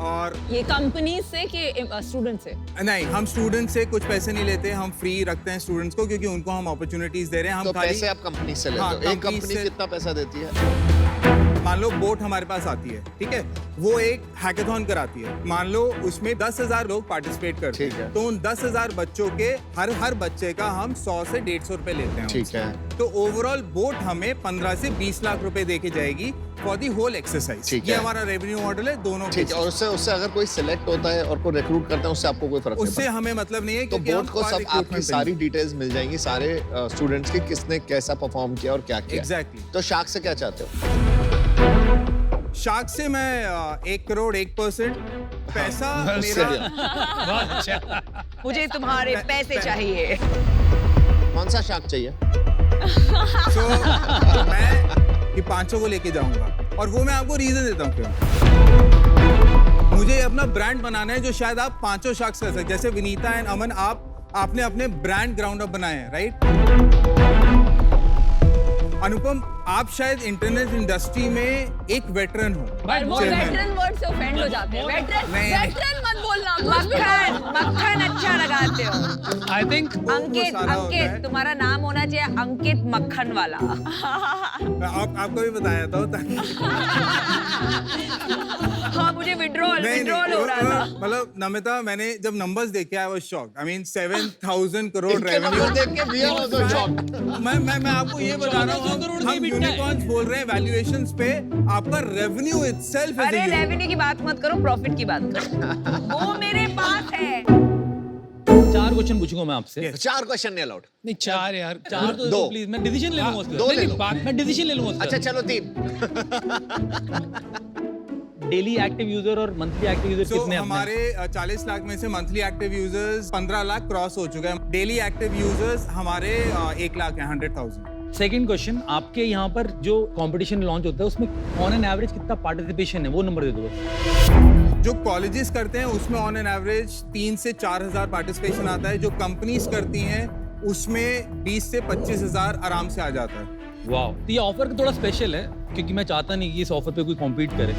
और ये कंपनी से कि स्टूडेंट से? नहीं, हम स्टूडेंट से कुछ पैसे नहीं लेते, हम फ्री रखते हैं स्टूडेंट्स को, क्योंकि उनको हम अपॉर्चुनिटीज दे रहे हैं। हम तो खाली पैसे आप कंपनी से लेते हो। एक कंपनी कितना पैसा देती है? मान लो बोट हमारे पास आती है, ठीक है, वो एक हैकाथॉन कराती है। मान लो उसमें 10,000 लोग पार्टिसिपेट करते हैं, तो उन 10,000 बच्चों के हर बच्चे का हम 100 से 150 रुपए लेते हैं। ठीक है। तो ओवरऑल बोट हमें 15 से 20 लाख रुपए दे के जाएगी फॉर दी होल एक्सरसाइज। ये हमारा रेवेन्यू मॉडल है दोनों। ठीक है। और उससे अगर कोई सिलेक्ट होता है और कोई रिक्रूट करता है, उससे आपको कोई फर्क नहीं उससे हमें मतलब नहीं है, तो बोर्ड को सब आपकी सारी डिटेल्स मिल जाएंगी, सारे स्टूडेंट्स की, किसने कैसा परफॉर्म किया और क्या किया। एग्जैक्टली। तो शार्क से क्या चाहते हो? शार्क से मैं 1 करोड़ 1% पैसा मेरा। मुझे तुम्हारे पैसे चाहिए। कौन सा शार्क चाहिए? तो मैं ये 500 को लेके जाऊंगा, और वो मैं आपको रीजन देता हूँ क्यों। मुझे अपना ब्रांड बनाना है, जो शायद आप 5 शार्क्स कर सकते। जैसे विनीता एंड अमन, आपने अपने ब्रांड ग्राउंड अप बनाए हैं, राइट? अनुपम, आप शायद इंटरनेट इंडस्ट्री में एक वेटरन हो। वो वेटरन वर्ड से ऑफेंड हो जाते हैं। वेटरन मत बोलना। मक्खन अच्छा लगाते हो। आई थिंक अंकित, तुम्हारा नाम होना चाहिए अंकित मक्खन वाला। आपको भी बताया था ताकि हाँ, मुझे विड्रॉल हो रहा था। मतलब नमिता, मैंने जब नंबर्स देखे, I was shocked. I mean 7,000 crore revenue देख के भी आई वाज शॉक्ड। मैं आपको ये बता रहा हूँ, हम यूनिकॉर्न्स बोल रहे हैं वैल्यूएशंस पे, आपका रेवेन्यू इटसेल्फ है। अरे रेवेन्यू की बात मत करो, प्रॉफिट की बात करो। वो मेरे पास है। 4 क्वेश्चन पूछूंगा मैं आपसे। 4 क्वेश्चन नहीं अलाउड। नहीं, 4 यार। 4 तो दो। प्लीज, मैं डिसीजन ले लूंगा उसका। 2 ले लो। मैं डिसीजन ले लूंगा। अच्छा चलो 3। डेली एक्टिव यूजर और मंथली एक्टिव यूजर कितने हैं? हमारे 40 लाख में से monthly active users 15 lakh cross हो चुका है। डेली एक्टिव यूजर्स हमारे 1 लाख है, 100,000। सेकंड क्वेश्चन, आपके यहाँ पर जो कंपटीशन लॉन्च होता है, उसमें ऑन एन एवरेज कितना पार्टिसिपेशन है, वो नंबर दे दो। जो कॉलेजेस करते हैं उसमें ऑन एन एवरेज 3 से 4,000 पार्टिसिपेशन आता है। जो कंपनीज करती हैं उसमें 20 से 25,000 आराम से आ जाता है। वाह, तो ये ऑफर थोड़ा स्पेशल है, क्योंकि मैं चाहता नहीं कि इस ऑफर पे कोई कॉम्पीट करे।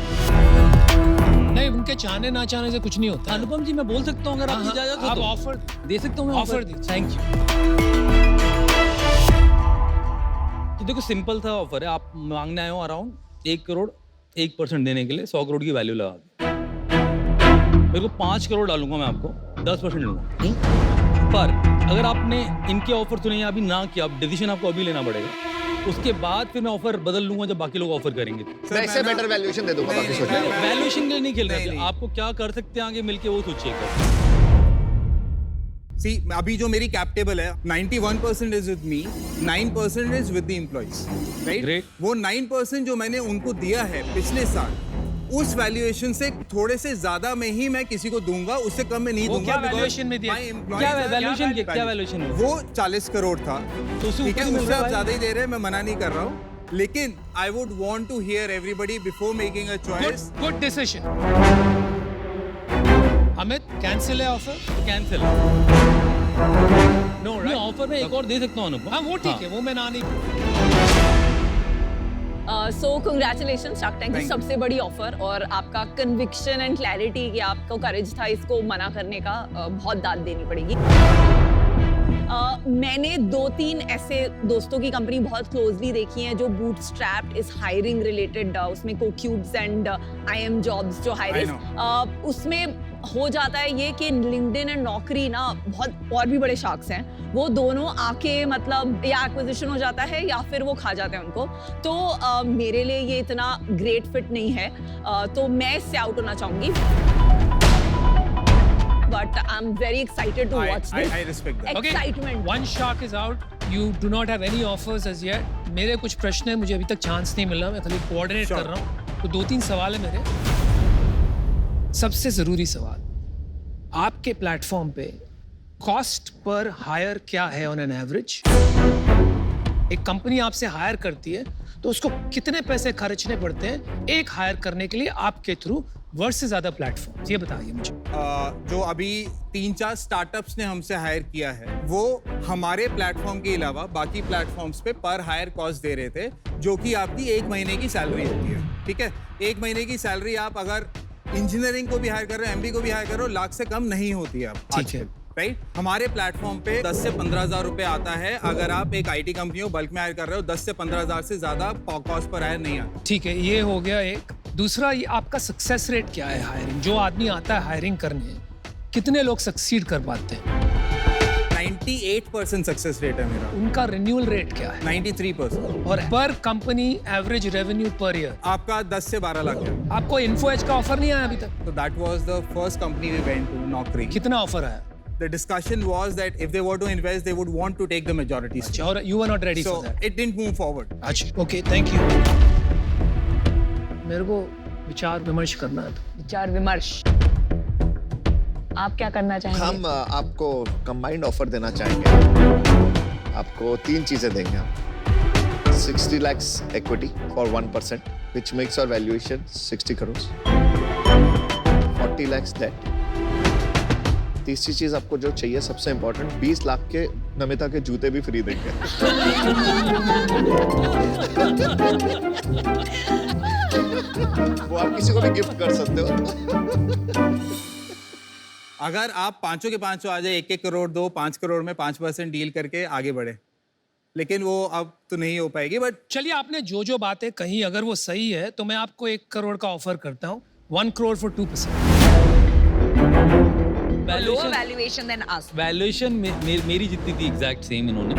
नहीं, उनके चाहने ना चाहने से कुछ नहीं होता। अनुपम जी, मैं बोल सकता हूँ अगर आप इजाजत हो आप तो ऑफर दे सकता हूँ। Offer the. Thank you. तो देखो सिंपल सा ऑफर है, आप मांगने आए हो अराउंड 1 करोड़ 1% देने के लिए 100 करोड़ की वैल्यू लगा के। मेरे को 5 करोड़ डालूंगा मैं आपको, 10% लूंगा। पर अगर आपने इनके ऑफर सुने या अभी ना किया, डिसीजन आपको अभी लेना पड़ेगा, उसके बाद फिर मैं ऑफर बदल लूंगा जब बाकी लोग ऑफर करेंगे। वैसे बेटर वैल्यूएशन दे दूंगा, बाकी सोचिए। वैल्यूएशन के लिए नहीं खेल रहे, आपको क्या कर सकते हैं आगे मिलके वो सोचिएगा। सी अभी जो मेरी कैप टेबल है 91% is with me, 9% is with the employees, right? वो 9% जो मैंने उनको दिया है पिछले साल, उस वैल्यूएशन से थोड़े से ज्यादा में ही मैं किसी को दूंगा, उससे कम में नहीं दूंगा। क्या वैल्यूएशन में दिया? क्या वैल्यूएशन में? वो 40 करोड़ था, तो ठीक है, उससे आप ज्यादा ही दे रहे हैं, मैं मना नहीं कर रहा हूँ, लेकिन I would want to hear everybody before making a choice. Good decision. Amit, cancel है offer? Cancel. No right, offer में एक और दे सकता हूँ अनुपम। हाँ वो ठीक है, वो मैं ना नहीं। सो कंग्रेचुलेशन शार्क टैंक की सबसे बड़ी ऑफर, और आपका कन्विक्शन एंड क्लैरिटी कि आपको करेज था इसको मना करने का, बहुत दाद देनी पड़ेगी। मैंने 2-3 ऐसे दोस्तों की कंपनी बहुत क्लोजली देखी हैं जो बूटस्ट्रैप्ड इस हायरिंग रिलेटेड, उसमें कोक्यूब्स एंड IM जॉब्स जो हायरिंग, उसमें हो जाता है ये कि लिंक्डइन एंड नौकरी ना, बहुत और भी बड़े शार्क्स हैं, वो दोनों आके मतलब या एक्विजिशन हो जाता है या फिर वो खा जाते हैं उनको। तो मेरे लिए ये इतना ग्रेट फिट नहीं है, तो मैं इससे आउट होना चाहूंगी। But I'm very excited to watch this. I respect that. Excitement. Okay, one shark is out. You do not have any offers as yet. मेरे कुछ प्रश्न हैं, मुझे अभी तक चांस नहीं मिला, मैं खाली कोऑर्डिनेट कर रहा हूँ। तो 2-3 सवाल है मेरे। सबसे जरूरी सवाल, आपके प्लेटफॉर्म पे कॉस्ट पर हायर क्या है ऑन एन एवरेज? एक कंपनी आपसे हायर करती है तो उसको कितने पैसे खर्चने पड़ते हैं एक हायर करने के लिए आपके थ्रू वर्सेस अदर प्लेटफॉर्म्स, ये बताइए मुझे। जो अभी 3-4 स्टार्टअप्स ने हमसे हायर किया है, वो हमारे प्लेटफॉर्म के अलावा बाकी प्लेटफॉर्म्स पे पर हायर कॉस्ट दे रहे थे, जो कि आपकी 1 महीने की सैलरी होती है। ठीक है, 1 महीने की सैलरी आप अगर इंजीनियरिंग को भी हायर कर रहे हो, MBA को भी हायर कर रहे हो, लाख से कम नहीं होती है आजकल, राइट? हमारे प्लेटफॉर्म पे 10 से 15,000 रुपए आता है। अगर आप एक IT कंपनी हो, बल्क में हायर कर रहे हो, 10 से 15,000 से ज्यादा कॉस्ट पर हायर नहीं आता। ठीक है, ये हो गया एक। दूसरा, ये आपका सक्सेस रेट क्या है हायरिंग? जो आदमी आता है हायरिंग करने, कितने लोग सक्सीड कर पाते हैं? 98% सक्सेस रेट है मेरा। उनका रिन्यूअल रेट क्या है? 93%। और पर company average revenue per year आपका 10 से 12 लाख है। आपको इन्फोएज का ऑफर नहीं आया अभी तक? तो that was the first company we went to, Naukri. कितना ऑफर आया? The discussion was that if they were to invest, they would want to take the majority stake. और you were not ready so for that. it didn't move forward. अच्छा, okay, thank you. मेरे को विचार विमर्श करना है। विचार विमर्श, आप क्या करना चाहेंगे? हम आपको कंबाइंड ऑफर देना चाहेंगे। आपको 3 चीजें देंगे हम। 60 lakhs equity for 1%, which makes our valuation 60 crores. 40 lakhs debt. तीसरी चीज आपको जो चाहिए सबसे इंपॉर्टेंट, 20 लाख के नमिता के जूते भी फ्री देंगे। वो आप किसी को भी गिफ्ट कर सकते हो। अगर आप 5 के 5 आ जाए, 1-1 करोड़ दो, 5 करोड़ में 5% डील करके आगे बढ़े, लेकिन वो अब तो नहीं हो पाएगी। बट चलिए, आपने जो बातें कही अगर वो सही है तो मैं आपको 1 करोड़ का ऑफर करता हूँ, 1 crore for 2%। Valuation then us। Valuation मेरी जितनी थी एग्जैक्ट सेम इन्होंने।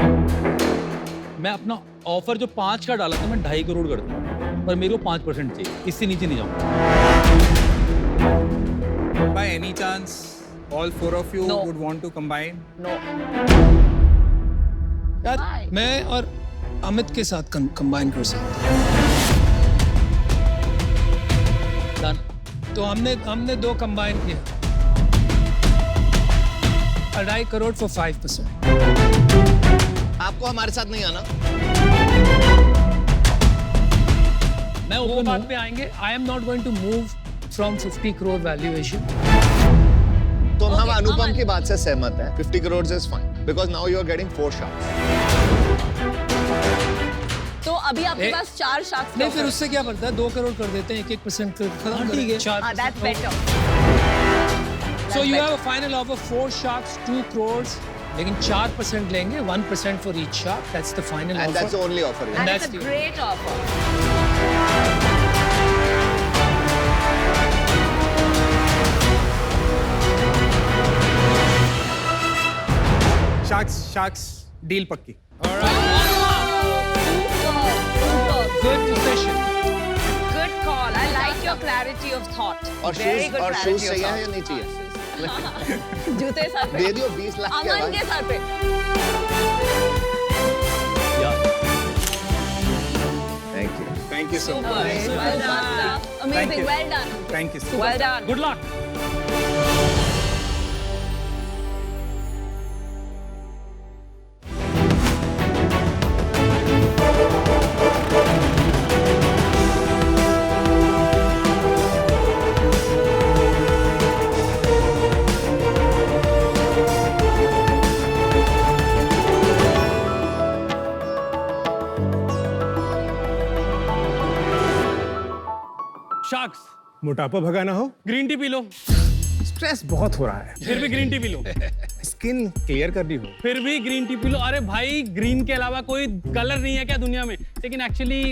मैं अपना ऑफर जो 5 का डाला था मैं 2.5 करोड़ कर दूँ, पर मेरे को 5% चाहिए, इससे नीचे नहीं जाऊँगा। By any chance, all 4 of you would want to combine? No. यार, मैं और अमित के साथ कंबाइन कर सकते हैं। तो हमने 2 कंबाइन किया, 2.5 करोड़ for 5%। आपको हमारे साथ नहीं आना। मैं वो बात पे आएंगे। I am not going to move from 50 crore valuation। तो हम अनुपम की बात से सहमत हैं। 50 crores is fine because now you are getting 4 sharks। तो अभी आपके पास 4 शार्क्स नहीं, फिर उससे क्या पड़ता है, 2 करोड़ कर देते हैं, 1% खत्म कर देंगे। That's better। So you have a final offer, 4 sharks, 2 crores, लेकिन 4% लेंगे, 1% for each shark. That's the final And offer. that's the only offer. And that's it's a the- great offer. Sharks deal पक्की। Good decision. Good call. I like your clarity of thought. और Very shoes good और clarity shoes of चाहिए thought. या नहीं चाहिए? जूते sir पे दे दियो 20 लाख के अमन के सर पे। Thank you so Super. much. Well done. Amazing. Well done. Thank you. Well done. Good luck. Sharks, मोटापा भगाना हो, green tea P low, stress बहुत हो रहा है, फिर भी green tea P low, skin clear करनी हो, फिर भी ग्रीन टी पी लो। अरे भाई, ग्रीन के अलावा कोई कलर नहीं है क्या दुनिया में? लेकिन एक्चुअली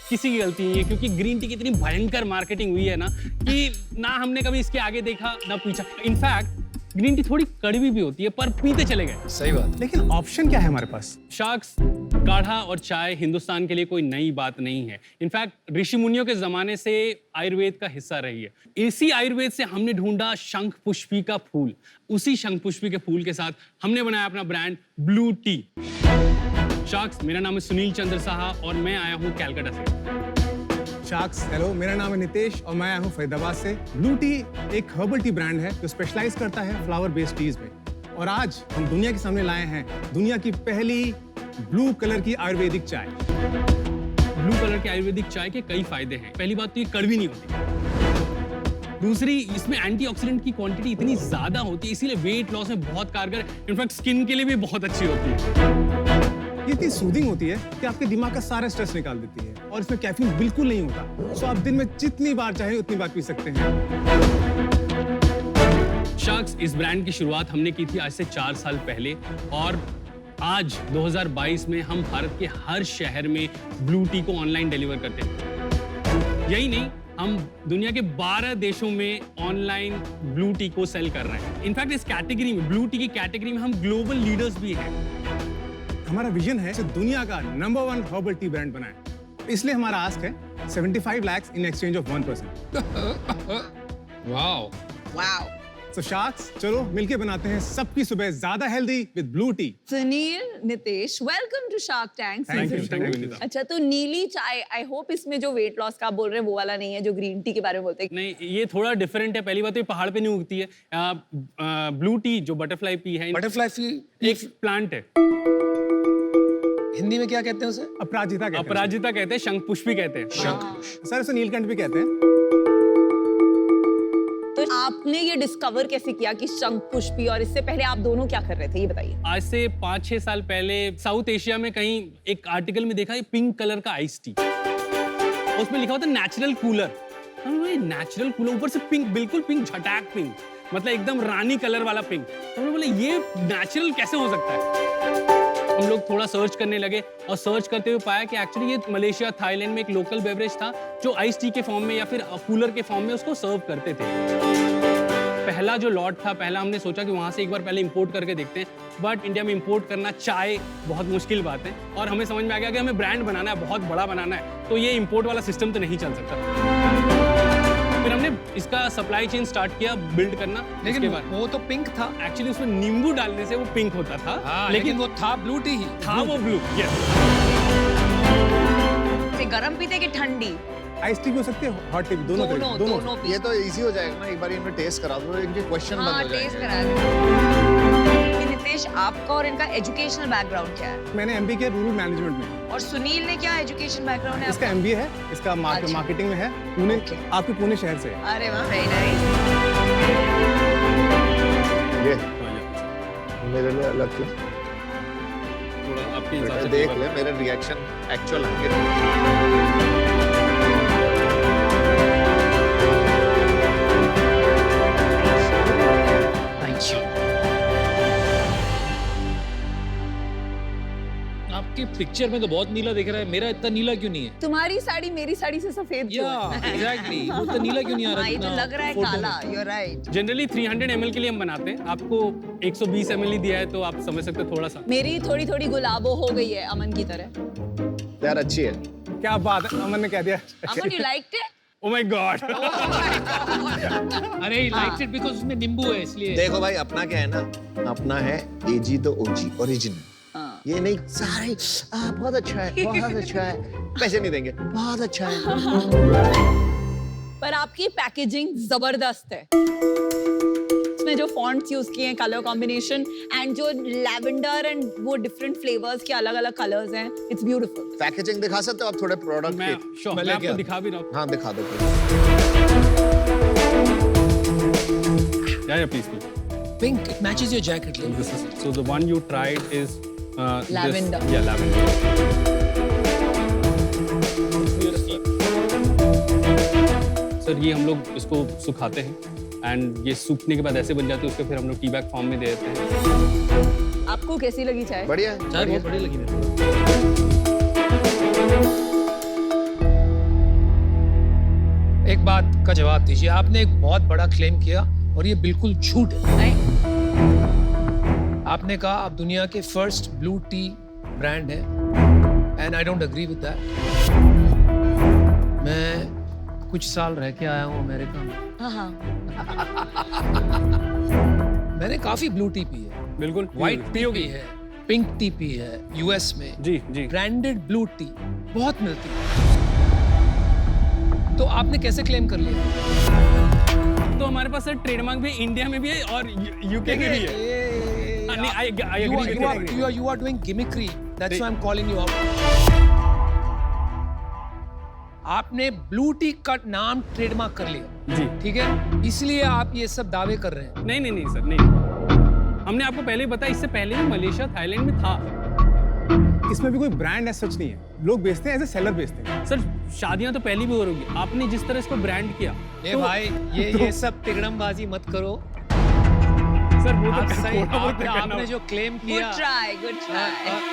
किसी की गलती नहीं है, क्योंकि ग्रीन टी की इतनी भयंकर मार्केटिंग हुई है ना कि ना हमने कभी इसके आगे देखा ना पीछा। इनफैक्ट ग्रीन टी थोड़ी कड़वी भी होती है, पर पीते चले गए। सही बात। लेकिन ऑप्शन क्या है हमारे पास? शार्क्स, काढ़ा और चाय हिंदुस्तान के लिए कोई नई बात नहीं है। इनफैक्ट ऋषि मुनियों के जमाने से आयुर्वेद का हिस्सा रही है। इसी आयुर्वेद से हमने ढूंढा शंख पुष्पी का फूल। उसी शंख पुष्पी के फूल के साथ हमने बनाया अपना ब्रांड ब्लू टी। शार्क्स, मेरा नाम है सुनील चंद्र साहा और मैं आया हूँ कैलकाटा से। शार्क्स, हेलो, मेरा नाम है नितेश और मैं आया हूँ फरीदाबाद से। ब्लू टी एक हर्बल टी ब्रांड है जो स्पेशलाइज करता है फ्लावर बेस्ड टीज में। और आज हम दुनिया के सामने लाए हैं दुनिया की पहली ब्लू कलर की आयुर्वेदिक चाय। ब्लू कलर के आयुर्वेदिक चाय के कई फायदे हैं। पहली बात तो ये कड़वी नहीं होती। दूसरी, इसमें एंटीऑक्सीडेंट की क्वांटिटी इतनी ज्यादा होती है, इसीलिए वेट लॉस में बहुत कारगर, इनफैक्ट स्किन के लिए भी बहुत अच्छी होती है। ये इतनी सूदिंग होती है कि आपके दिमाग का सारा स्ट्रेस निकाल देती है और इसमें कैफीन बिल्कुल नहीं होता। सो आप दिन में जितनी बार चाहे उतनी बार पी सकते हैं। शार्क्स, इस ब्रांड की शुरुआत हमने की थी आज से 4 साल पहले और आज 2022 में हम भारत के हर शहर में ब्लू टी को ऑनलाइन डिलीवर करते हैं। यही नहीं, हम दुनिया के 12 देशों में ऑनलाइन ब्लू टी को सेल कर रहे हैं। इनफैक्ट इस कैटेगरी में, ब्लू टी की कैटेगरी में हम ग्लोबल लीडर्स भी हैं। हमारा विजन है कि दुनिया का नंबर 1 हर्बल टी ब्रांड बनाएं। इसलिए हमारा आस्क है 75 lakhs in exchange of 1%। Wow. Wow. So sharks, चलो मिलके बनाते हैं सबकी सुबह ज्यादा healthy with blue tea. Sunil, Nitesh, welcome to Shark Tank. Thank you. अच्छा, तो नीली चाय, आई होप इसमें जो वेट लॉस का आप बोल रहे हैं वो वाला नहीं है जो ग्रीन टी के बारे में बोलते हैं। नहीं, ये थोड़ा डिफरेंट है। पहली बात तो ये पहाड़ पे नहीं उगती है। ब्लू टी जो बटरफ्लाई पी है, बटरफ्लाई एक प्लांट है। हिंदी में क्या कहते हैं उसे? अपराजिता कहते हैं। अपराजिता कहते हैं, शंख पुष्पी कहते हैं। सर उसे नीलकंठ भी कहते हैं। तो आपने ये डिस्कवर कैसे किया कि शंख पुष्पी, और इससे पहले आप दोनों क्या कर रहे थे ये बताइए। आज से 5-6 साल पहले साउथ एशिया में कहीं एक आर्टिकल में देखा, ये पिंक कलर का आइस टी, उसमें लिखा होता नेचुरल कूलर। नेचुरल कूलर, ऊपर से पिंक, बिल्कुल पिंक, झटाक पिंक, मतलब एकदम रानी कलर वाला पिंक। तो हमने बोले ये नेचुरल कैसे हो सकता है? हम लोग थोड़ा सर्च करने लगे और सर्च करते हुए पाया कि एक्चुअली ये मलेशिया, थाईलैंड में एक लोकल बेवरेज था जो आइस टी के फॉर्म में या फिर कूलर के फॉर्म में उसको सर्व करते थे। पहला जो लॉट था, पहला हमने सोचा कि वहाँ से एक बार पहले इंपोर्ट करके देखते हैं, बट इंडिया में इंपोर्ट करना चाय बहुत मुश्किल बात है और हमें समझ में आ गया कि हमें ब्रांड बनाना है, बहुत बड़ा बनाना है, तो ये इंपोर्ट वाला सिस्टम तो नहीं चल सकता। फिर हमने इसका सप्लाई चेन स्टार्ट किया, बिल्ड करना। लेकिन वो तो पिंक था। एक्चुअली उसमें नींबू डालने से वो पिंक होता था। हाँ, लेकिन वो था ब्लू टी ही। था वो ब्लू। गरम पीते कि ठंडी? आइस टी भी हो सकती है, हॉट टी भी, दोनों। ये तो इजी हो जाएगा ना, एक बार इनमें टेस्ट करा दो, इनके क्वेश्चन बंद हो टेस्ट जाएंगे। करा दो। नितेश, आपका और इनका एजुकेशनल बैकग्राउंड क्या है? मैंने MBA किया रूरल मैनेजमेंट में। और सुनील ने क्या एजुकेशन बैकग्राउंड है? इसका MBA है, इसका मार्केटिंग में है, पुणे, आपके पुणे शहर से है। अरे वाह, वेरी नाइस। ये मेरे लिए अलग क्यों? थोड़ा आपके हिसाब से देख ले मेरे रिएक्शन एक्चुअल है। पिक्चर में तो बहुत नीला दिख रहा है, मेरा इतना नीला क्यों नहीं है? तुम्हारी साड़ी मेरी साड़ी से सफेद क्यों है? एग्जैक्टली, वो तो नीला क्यों नहीं आ रहा? ये तो लग रहा है काला, you're right. जनरली 300 ml के लिए हम बनाते हैं, आपको 120 ml ही दिया है तो आप समझ सकते हो थोड़ा सा। मेरी थोड़ी थोड़ी गुलाबो हो गई है अमन की तरह। यार अच्छी है। क्या बात है, अमन ने कह दिया। अमन, you liked it? Oh my God! अरे he liked it because उसमें नींबू है इसलिए। देखो भाई, अपना क्या है ना, अपना है एजी द ओजी ओरिजिनल। ये नहीं सारे बहुत अच्छा है, बहुत अच्छा है, पैसे नहीं देंगे, बहुत अच्छा है। पर आपकी पैकेजिंग जबरदस्त है। इसमें जो फॉन्ट्स यूज किए हैं, कलर कॉम्बिनेशन एंड जो लैवेंडर एंड वो डिफरेंट फ्लेवर्स के अलग-अलग कलर्स हैं, इट्स ब्यूटीफुल। पैकेजिंग दिखा सकते हो आप थोड़े प्रोडक्ट मैं के? मैं आपको दिखा भी रहा हूँ। हाँ दिखा दो। Yeah, please. Pink, it matches your jacket. This is, so the one you tried is Lavender. This, yeah, lavender. Sir ये हम लोग इसको सुखाते हैं एंड ये सूखने के बाद ऐसे बन जाती है, उसको फिर हम लोग टी बैग फॉर्म में दे देते हैं। आपको कैसी लगी चाय? बढ़िया, चाय बहुत बढ़िया लगी मेरे को। एक बात का जवाब दीजिए, आपने एक बहुत बड़ा क्लेम किया और ये बिल्कुल झूठ है। आपने कहा आप दुनिया के फर्स्ट ब्लू टी ब्रांड है and I don't agree with that. मैं कुछ साल रह के आया हूँ अमेरिका में। हाँ। मैंने काफी ब्लू टी पी है, बिल्कुल व्हाइट टी पी है, पिंक टी पी है यूएस में। जी जी। ब्रांडेड ब्लू टी बहुत मिलती है, तो आपने कैसे क्लेम कर लिया? तो हमारे पास सर ट्रेडमार्क भी इंडिया में भी है और यूके में भी है। I agree. You are doing gimmickry. That's why I'm calling you out. आपने ब्लू टी का नाम ट्रेडमार्क कर लिया, जी ठीक है, इसलिए आप ये सब दावे कर रहे हैं। नहीं सर, नहीं। हमने आपको पहले बताया, इससे पहले भी मलेशिया, थाईलैंड में था। इसमें भी कोई ब्रांड ऐसा सच नहीं है, लोग बेचते हैं, ऐसे सेलर बेचते हैं। सर शादियां तो पहली भी हो रही है, आपने जिस तरह इसको ब्रांड किया। ए भाई, ये सब तिगड़मबाजी मत करो सर। वो आप तो सही, आपने जो क्लेम किया। Good try.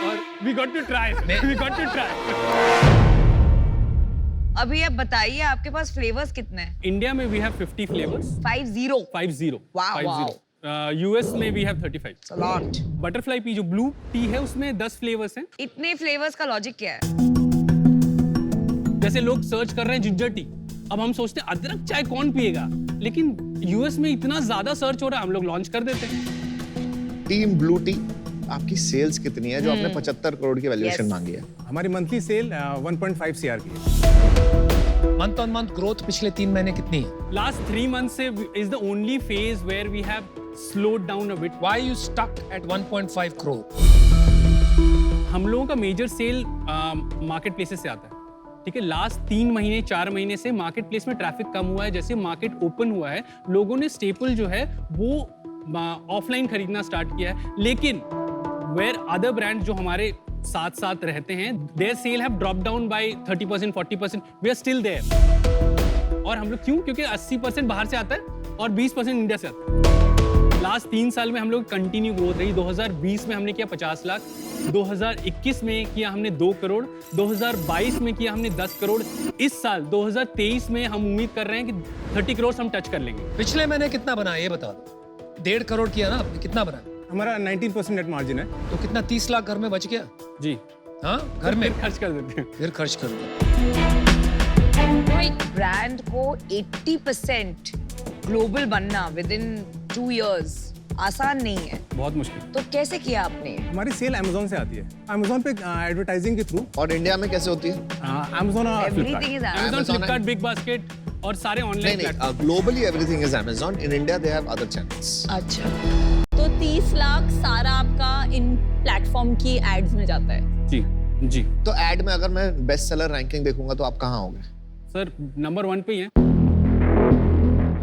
और we got to try. अभी आप बताइए आपके पास फ्लेवर्स कितने हैं? इंडिया में we have 50 flavors. 50. Wow. US में we have 35. It's a lot. Butterfly P जो ब्लू टी है उसमें 10 फ्लेवर्स हैं। इतने फ्लेवर्स का लॉजिक क्या है? जैसे लोग सर्च कर रहे हैं जिंजर टी, अब हम सोचते हैं अदरक चाय कौन पिएगा, लेकिन यूएस में इतना ज्यादा सर्च हो रहा है, हम लोग लॉन्च कर देते हैं। टीम ब्लू टी, आपकी सेल्स कितनी है जो आपने 75 करोड़ की वैल्यूएशन मांगी है? हमारी मंथली सेल 1.5 CR की है। मंथ ऑन मंथ ग्रोथ पिछले 3 महीने कितनी है? लास्ट 3 months से is the only phase where we have slowed down a bit. Why you stuck at 1.5 crore? हम लोगों का मेजर सेल मार्केट प्लेसेस से आता है, ठीक है। लास्ट 3 महीने 4 महीने से मार्केट प्लेस में ट्रैफिक कम हुआ है। जैसे मार्केट ओपन हुआ है, लोगों ने स्टेपल जो है वो ऑफलाइन खरीदना स्टार्ट किया है, लेकिन वेयर अदर ब्रांड जो हमारे साथ साथ रहते हैं, their sale have drop down by 30% 40%, we are still there. और हम लोग क्यों? क्योंकि 80% बाहर से आता है और 20% इंडिया से आता है। लास्ट 3 साल में हम लोग कंटिन्यू ग्रोथ रही। 2020 में हमने किया 50 लाख, 2021 में किया हमने 2 करोड़, 2022 में किया हमने 10 करोड़। इस साल 2023 में हम उम्मीद कर रहे हैं कि 30 करोड़ हम टच कर लेंगे। पिछले महीने कितना बना ये बता दो। 1.5 करोड़ किया ना आपने, कितना बना? हमारा 19% नेट मार्जिन है। तो कितना 30 लाख घर में बच गया? जी हाँ, घर में खर्च कर देते हैं। फिर खर्च कर दो। एक ब्रांड को 80% ग्लोबल बनना विद इन 2 years आसान नहीं है, बहुत मुश्किल। तो कैसे किया आपने? हमारी सेल अमेज़न से आती है, अमेज़न पे एडवर्टाइजिंग के थ्रू। और इंडिया में कैसे होती है? अमेज़न और Everything is Amazon. Amazon, Flipkart, big basket और सारे ऑनलाइन नहीं, globally everything is Amazon. In India they have other channels. अच्छा, तो 30 लाख सारा आपका इन प्लेटफॉर्म की एड्स में जाता है? जी। तो एड में अगर मैं बेस्ट सेलर रैंकिंग देखूंगा तो आप कहाँ होंगे? सर नंबर 1 पे ही है।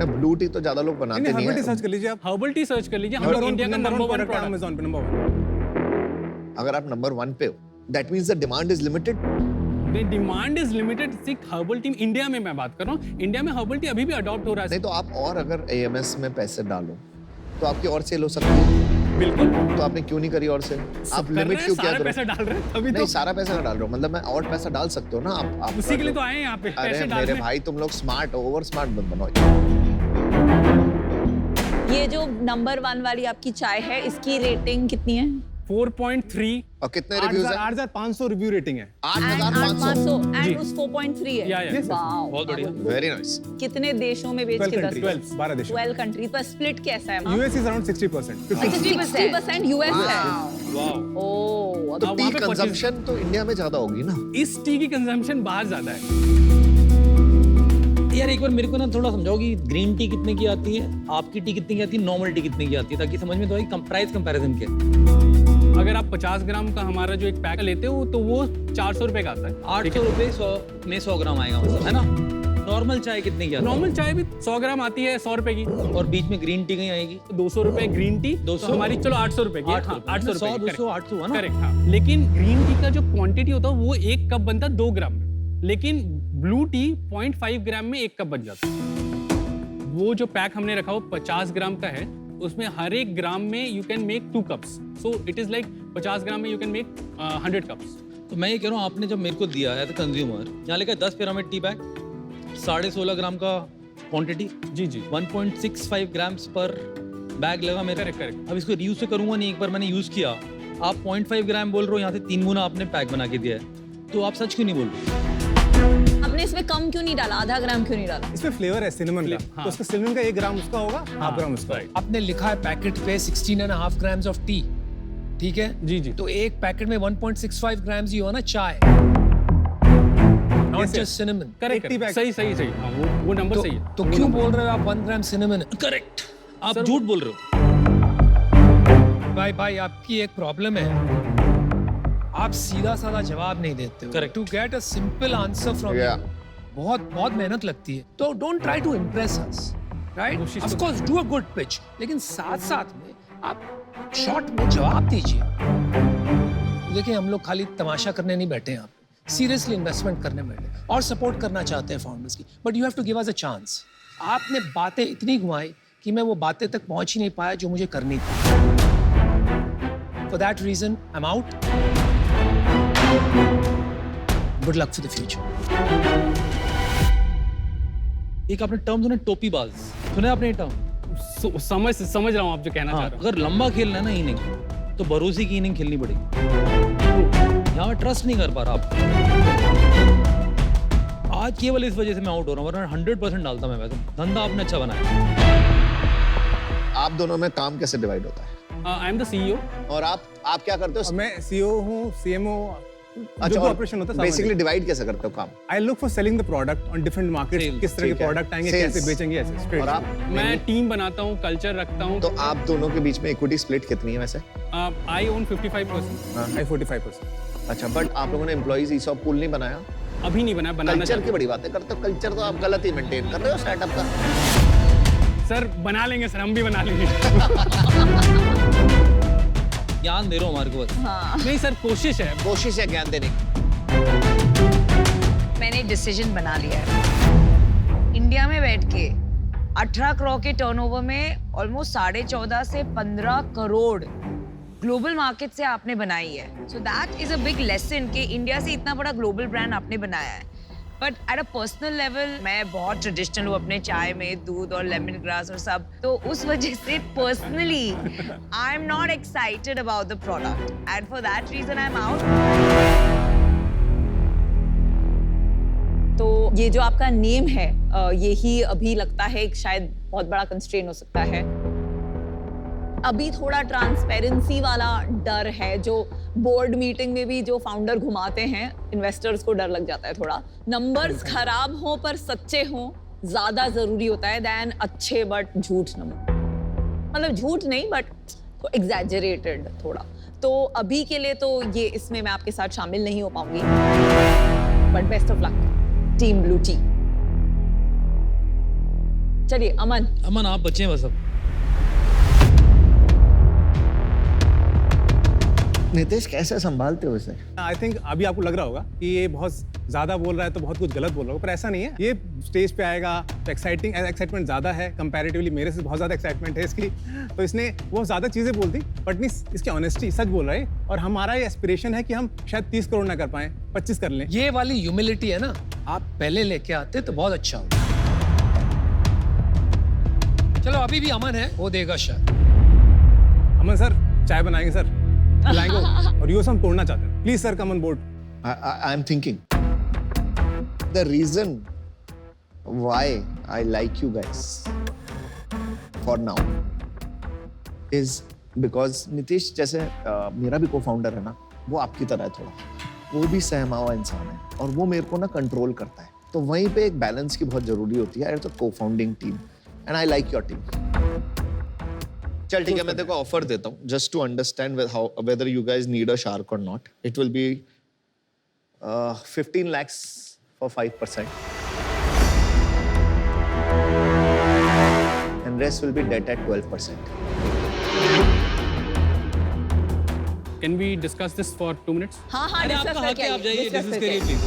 ब्लू टी तो ज्यादा लोग बनाते नहीं हर्बल टी है। सर्च कर लीजिए आप। हर्बल टी सर्च कर लीजिए, हम लोग इंडिया का नंबर 1 प्रोडक्ट अमेज़न पे नंबर 1। अगर आप नंबर 1 पे हो, that means the demand is limited. Demand is limited. सिर्फ हर्बल टी इंडिया में मैं बात कर रहा हूँ, इंडिया में हर्बल टी अभी भी अडॉप्ट हो रहा है। नहीं तो आप और अगर एएमएस में पैसे डालो तो आपकी और सेल हो सकती है। बिल्कुल। तो आपने क्यों नहीं करी और सेल? आप लिमिट क्यों क्या सारा पैसा डाल रहे हैं तभी नहीं, तो। सारा पैसा डाल रहे हो, मतलब मैं और पैसा डाल सकते हो ना आप उसी के लिए तो आए हैं यहाँ पे, अरे पैसे मेरे डालने। भाई तुम लोग स्मार्ट ओवर स्मार्ट मत बनो। ये जो नंबर 1 वाली आपकी चाय है, इसकी रेटिंग कितनी है? 4.3। और कितने रिव्यूज हैं? 8,500 रिव्यू रेटिंग है। 8,500 एंड उस 4.3 है। वाओ, बहुत बढ़िया। Very nice. कितने देशों में बेच के 12 देशों। 12 कंट्रीज पर स्प्लिट कैसा है? US is around 60%। 60% यूएस है। वाओ। ओह, तो टी कंजम्पशन तो इंडिया में ज्यादा होगी ना? इस टी की कंजम्पशन बाहर ज्यादा है। यार एक बार मेरे को ना थोड़ा समझाओ कि ग्रीन टी कितने की आती है, आपकी टी कितने की आती है, नॉर्मल टी कितने की आती है, ताकि समझ में तो आए प्राइस कंपैरिजन क्या। अगर आप 50 ग्राम का हमारा जो एक पैक लेते हो तो वो 400 रुपए का आता है। 800 रुपए में 100 ग्राम आएगा, मतलब है ना। नॉर्मल चाय कितने की आती है? नॉर्मल चाय भी 100 ग्राम आती है 100 रुपए की। और बीच में ग्रीन टी कहीं आएगी 200 रुपए ग्रीन टी। 200 तो हमारी चलो 800 रुपए की। 800 रुपए 200 800 है ना। करेक्ट, हाँ। लेकिन ग्रीन टी का जो क्वांटिटी होता है वो 1 कप बनता है 2 ग्राम में, लेकिन ब्लू टी 0.5 ग्राम में 1 कप बन जाता है। वो जो पैक हमने रखा वो 50 ग्राम का है, उसमें हर एक ग्राम में you can make 2 cups, so it is like 50 ग्राम में यू कैन मेक 100 कप्स। तो मैं ये कह रहा हूँ, आपने जब मेरे को दिया है कंज्यूमर, यहाँ लिखा है 10 पिरामिड टी बैग, 16.5 ग्राम का क्वांटिटी। जी जी। 1.65 ग्राम्स पर बैग लगा मेरा। करेक्ट। अब इसको यूज तो करूंगा नहीं, एक बार मैंने यूज किया। आप 0.5 ग्राम बोल रहे हो, यहाँ से 3 गुना आपने पैक बना के दिया है, तो आप सच क्यों नहीं बोल रहे? आपने इसमें कम क्यों नहीं डाला? आधा ग्राम क्यों नहीं डाला? इसमें फ्लेवर है सिनेमन का, हाँ। तो उसका सिनेमन का 1 ग्राम उसका होगा, हाफ ग्राम उसका। आपने लिखा है पैकेट पे 16.5 ग्राम्स ऑफ टी, ठीक है? जी जी। तो एक पैकेट में 1.65 ग्राम्स ही हो ना चाय, नॉट जस्ट सिनेमन। करेक्ट, सही सही सही, हाँ, वो नंबर सही है। तो क्यों बोल रहे हो आप 1 ग्राम सिनेमन? करेक्ट, आप झूठ बोल रहे हो। भाई आपकी एक प्रॉब्लम है, आप सीधा साधा जवाब नहीं देते हो। Correct. To get a simple answer from you बहुत मेहनत लगती है। तो don't try to impress us, right? Of course do a good pitch, लेकिन साथ साथ में आप शॉर्ट में जवाब दीजिए। देखिए, हम लोग खाली तमाशा करने नहीं बैठे हैं, आप सीरियसली इन्वेस्टमेंट करने बैठे और सपोर्ट करना चाहते हैं फाउंडर्स की, but you have to give us a chance. आपने बातें इतनी घुमाई कि मैं वो बातें तक पहुंच ही नहीं पाया जो मुझे करनी थी। For that reason I am out. Good luck for the future. एक आपने टर्म सुना, टोपी बाज, सुना आपने ये टर्म? समझ रहा हूँ आप जो कहना चाह रहे हो। अगर लंबा खेलना है ना इनिंग, तो भरोसे की इनिंग खेलनी पड़ेगी। यहाँ मैं ट्रस्ट नहीं कर पा रहा आपको। आज केवल इस वजह से मैं आउट हो रहा हूँ, वरना 100% डालता मैं वैसे। धंधा आपने अच्छा बनाया। आप दोनों में काम कैसे डिवाइड होता है? I am the CEO. और आप क्या करते हो? मैं सीईओ हूँ, सीएमओ। अच्छा, ऑपरेशन होता है बेसिकली डिवाइड कैसे करते हो काम? I look for selling the product on different markets, किस तरह के प्रोडक्ट आएंगे, कैसे बेचेंगे, ऐसे स्ट्रेट। और आप? मैं टीम बनाता हूँ, कल्चर रखता हूँ। तो आप दोनों के बीच में इक्विटी स्प्लिट कितनी है वैसे? आई ओन 55%। आई 45%। अच्छा, बट आप लोगों ने एम्प्लॉइज ईसॉप पूल नहीं बनाया? अभी नहीं बनाया, बनाना कल्चर की बड़ी बातें करते हो। कल्चर तो आप गलत ही मेंटेन कर रहे हो स्टार्टअप का। सर बना लेंगे सर, हम भी बना लेंगे। ज्ञान दे रहा हूँ हमारे को बस। हाँ। नहीं सर, कोशिश है ज्ञान देने की। मैंने डिसीजन बना लिया है। इंडिया में बैठ के 18 करोड़ के टर्नओवर में ऑलमोस्ट 14.5 से 15 करोड़ ग्लोबल मार्केट से आपने बनाई है। So that is a big lesson कि इंडिया से इतना बड़ा ग्लोबल ब्रांड आपने बनाया है। But at a personal level मैं बहुत ट्रेडिशनल हूँ अपने चाय में, दूध और लेमन ग्रास और सब, तो उस वजह से personally I am not excited about the product and for that reason I am out. तो ये जो आपका नेम है, यही अभी लगता है एक शायद बहुत बड़ा कंस्ट्रेन हो सकता है। अभी थोड़ा ट्रांसपेरेंसी वाला डर है, जो बोर्ड मीटिंग में भी जो फाउंडर घुमाते हैं, इन्वेस्टर्स को डर लग जाता है थोड़ा। नंबर्स खराब हो पर सच्चे हो ज्यादा जरूरी होता है देन अच्छे बट झूठ नंबर। मतलब झूठ नहीं बट एग्जैजरेटेड थोड़ा। तो अभी के लिए तो ये इसमें मैं आपके साथ शामिल नहीं हो पाऊंगी, but best of luck team blue T. चलिए अमन आप बचे बस अब। नितेश कैसे संभालते हो इसे? आई थिंक अभी आपको लग रहा होगा कि ये बहुत ज्यादा बोल रहा है तो बहुत कुछ गलत बोल रहा होगा, पर ऐसा नहीं है। ये स्टेज पे आएगा तो एक्साइटमेंट ज्यादा है कंपैरेटिवली, मेरे से बहुत ज्यादा एक्साइटमेंट है इसकी, तो इसने बहुत ज्यादा चीजें बोल दी, बट नहीं, इसकी ऑनेस्टी सच बोल रहा है। और हमारा ये एस्पिरेशन है कि हम शायद 30 करोड़ ना कर पाए, 25 कर लें। ये वाली ह्यूमिलिटी है ना, आप पहले लेके आते तो बहुत अच्छा होता। चलो अभी भी अमन है, वो देगा शायद। अमन सर चाय बनाएंगे सर, पिलाएंगे, और यूएस हम तोड़ना चाहते हैं। Please sir come on board. I am thinking the reason why I like you guys for now is because Nitesh जैसे मेरा भी को-फाउंडर है ना, वो आपकी तरह है थोड़ा, वो भी सहमा हुआ इंसान है और वो मेरे को ना कंट्रोल करता है, तो वहीं पे एक बैलेंस की बहुत जरूरी होती है as a co-founding team, and I like your team. चल ठीक है, मैं तेरे को ऑफर देता हूँ just to understand whether you guys need a shark or not. It will be 15 lakhs for 5%, and rest will be debt at 12%. Can we discuss this for 2 minutes? हाँ हाँ अरे डिस्कस आपका हक करके है, आप जाइए डिस्कस डिस्कस करके करिए प्लीज।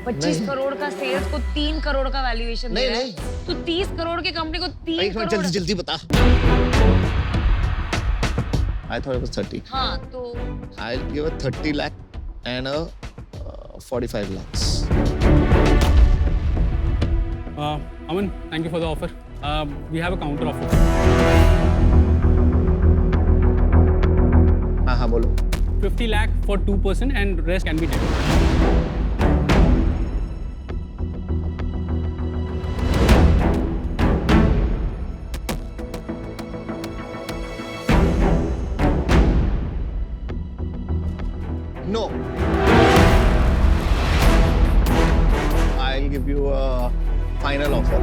25 करोड़ का सेल्स को 3 करोड़ का वैल्यूएशन दे रहा है, तो 30 करोड़ की कंपनी को 3 करोड़। जल्दी जल्दी बता। I thought it was 30. हाँ तो I'll give a 30 lakh and a 45 lakhs. Aman, thank you for the offer. We have a counter offer. हाँ बोलो। 50 lakh for 2% and rest can be taken. No. I'll give you a final offer.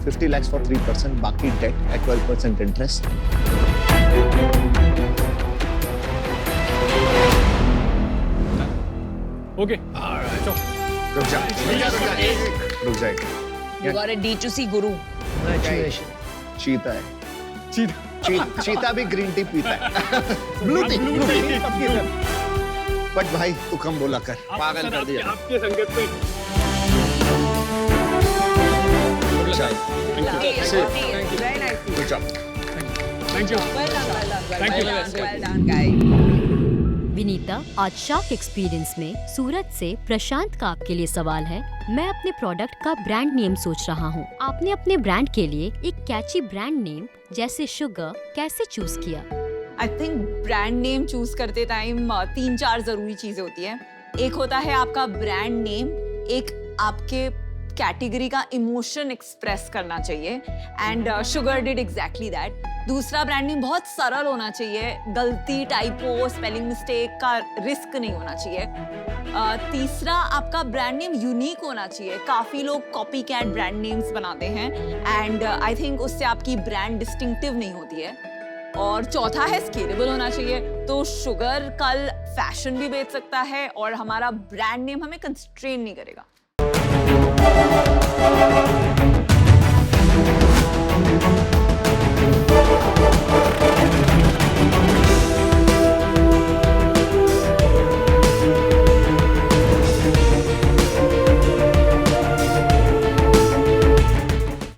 50 lakhs for 3%, बाकी debt at 12% interest. Okay. All right. So, रुक जा। you got a D2C guru. चीता है। चीता भी green tea पीता है। Blue T. बट भाई तू कम बोला कर, पागल कर दिया। आपके संगत पे Very nice. Good job. Thank you. Well done, well done, Thank you. well done, guys. Vinita, आज शार्क एक्सपीरियंस में सूरत से प्रशांत का आपके लिए सवाल है। मैं अपने प्रोडक्ट का ब्रांड नेम सोच रहा हूँ। आपने अपने ब्रांड के लिए एक कैची ब्रांड नेम जैसे शुगर कैसे चूज किया? I think brand name choose करते टाइम 3-4 जरूरी चीजें होती है। एक होता है आपका ब्रांड नेम, एक आपके कैटेगरी का इमोशन एक्सप्रेस करना चाहिए, and sugar did exactly that. दूसरा, ब्रांड नेम बहुत सरल होना चाहिए, गलती, टाइपो, स्पेलिंग मिस्टेक का रिस्क नहीं होना चाहिए। तीसरा, आपका ब्रांड नेम यूनिक होना चाहिए। काफी लोग कॉपी कैट ब्रांड नेम्स बनाते हैं, एंड आई थिंक उससे आपकी ब्रांड डिस्टिंक्टिव नहीं होती है। और चौथा है स्केलेबल होना चाहिए। तो शुगर कल फैशन भी बेच सकता है और हमारा ब्रांड नेम हमें कंस्ट्रेन नहीं करेगा।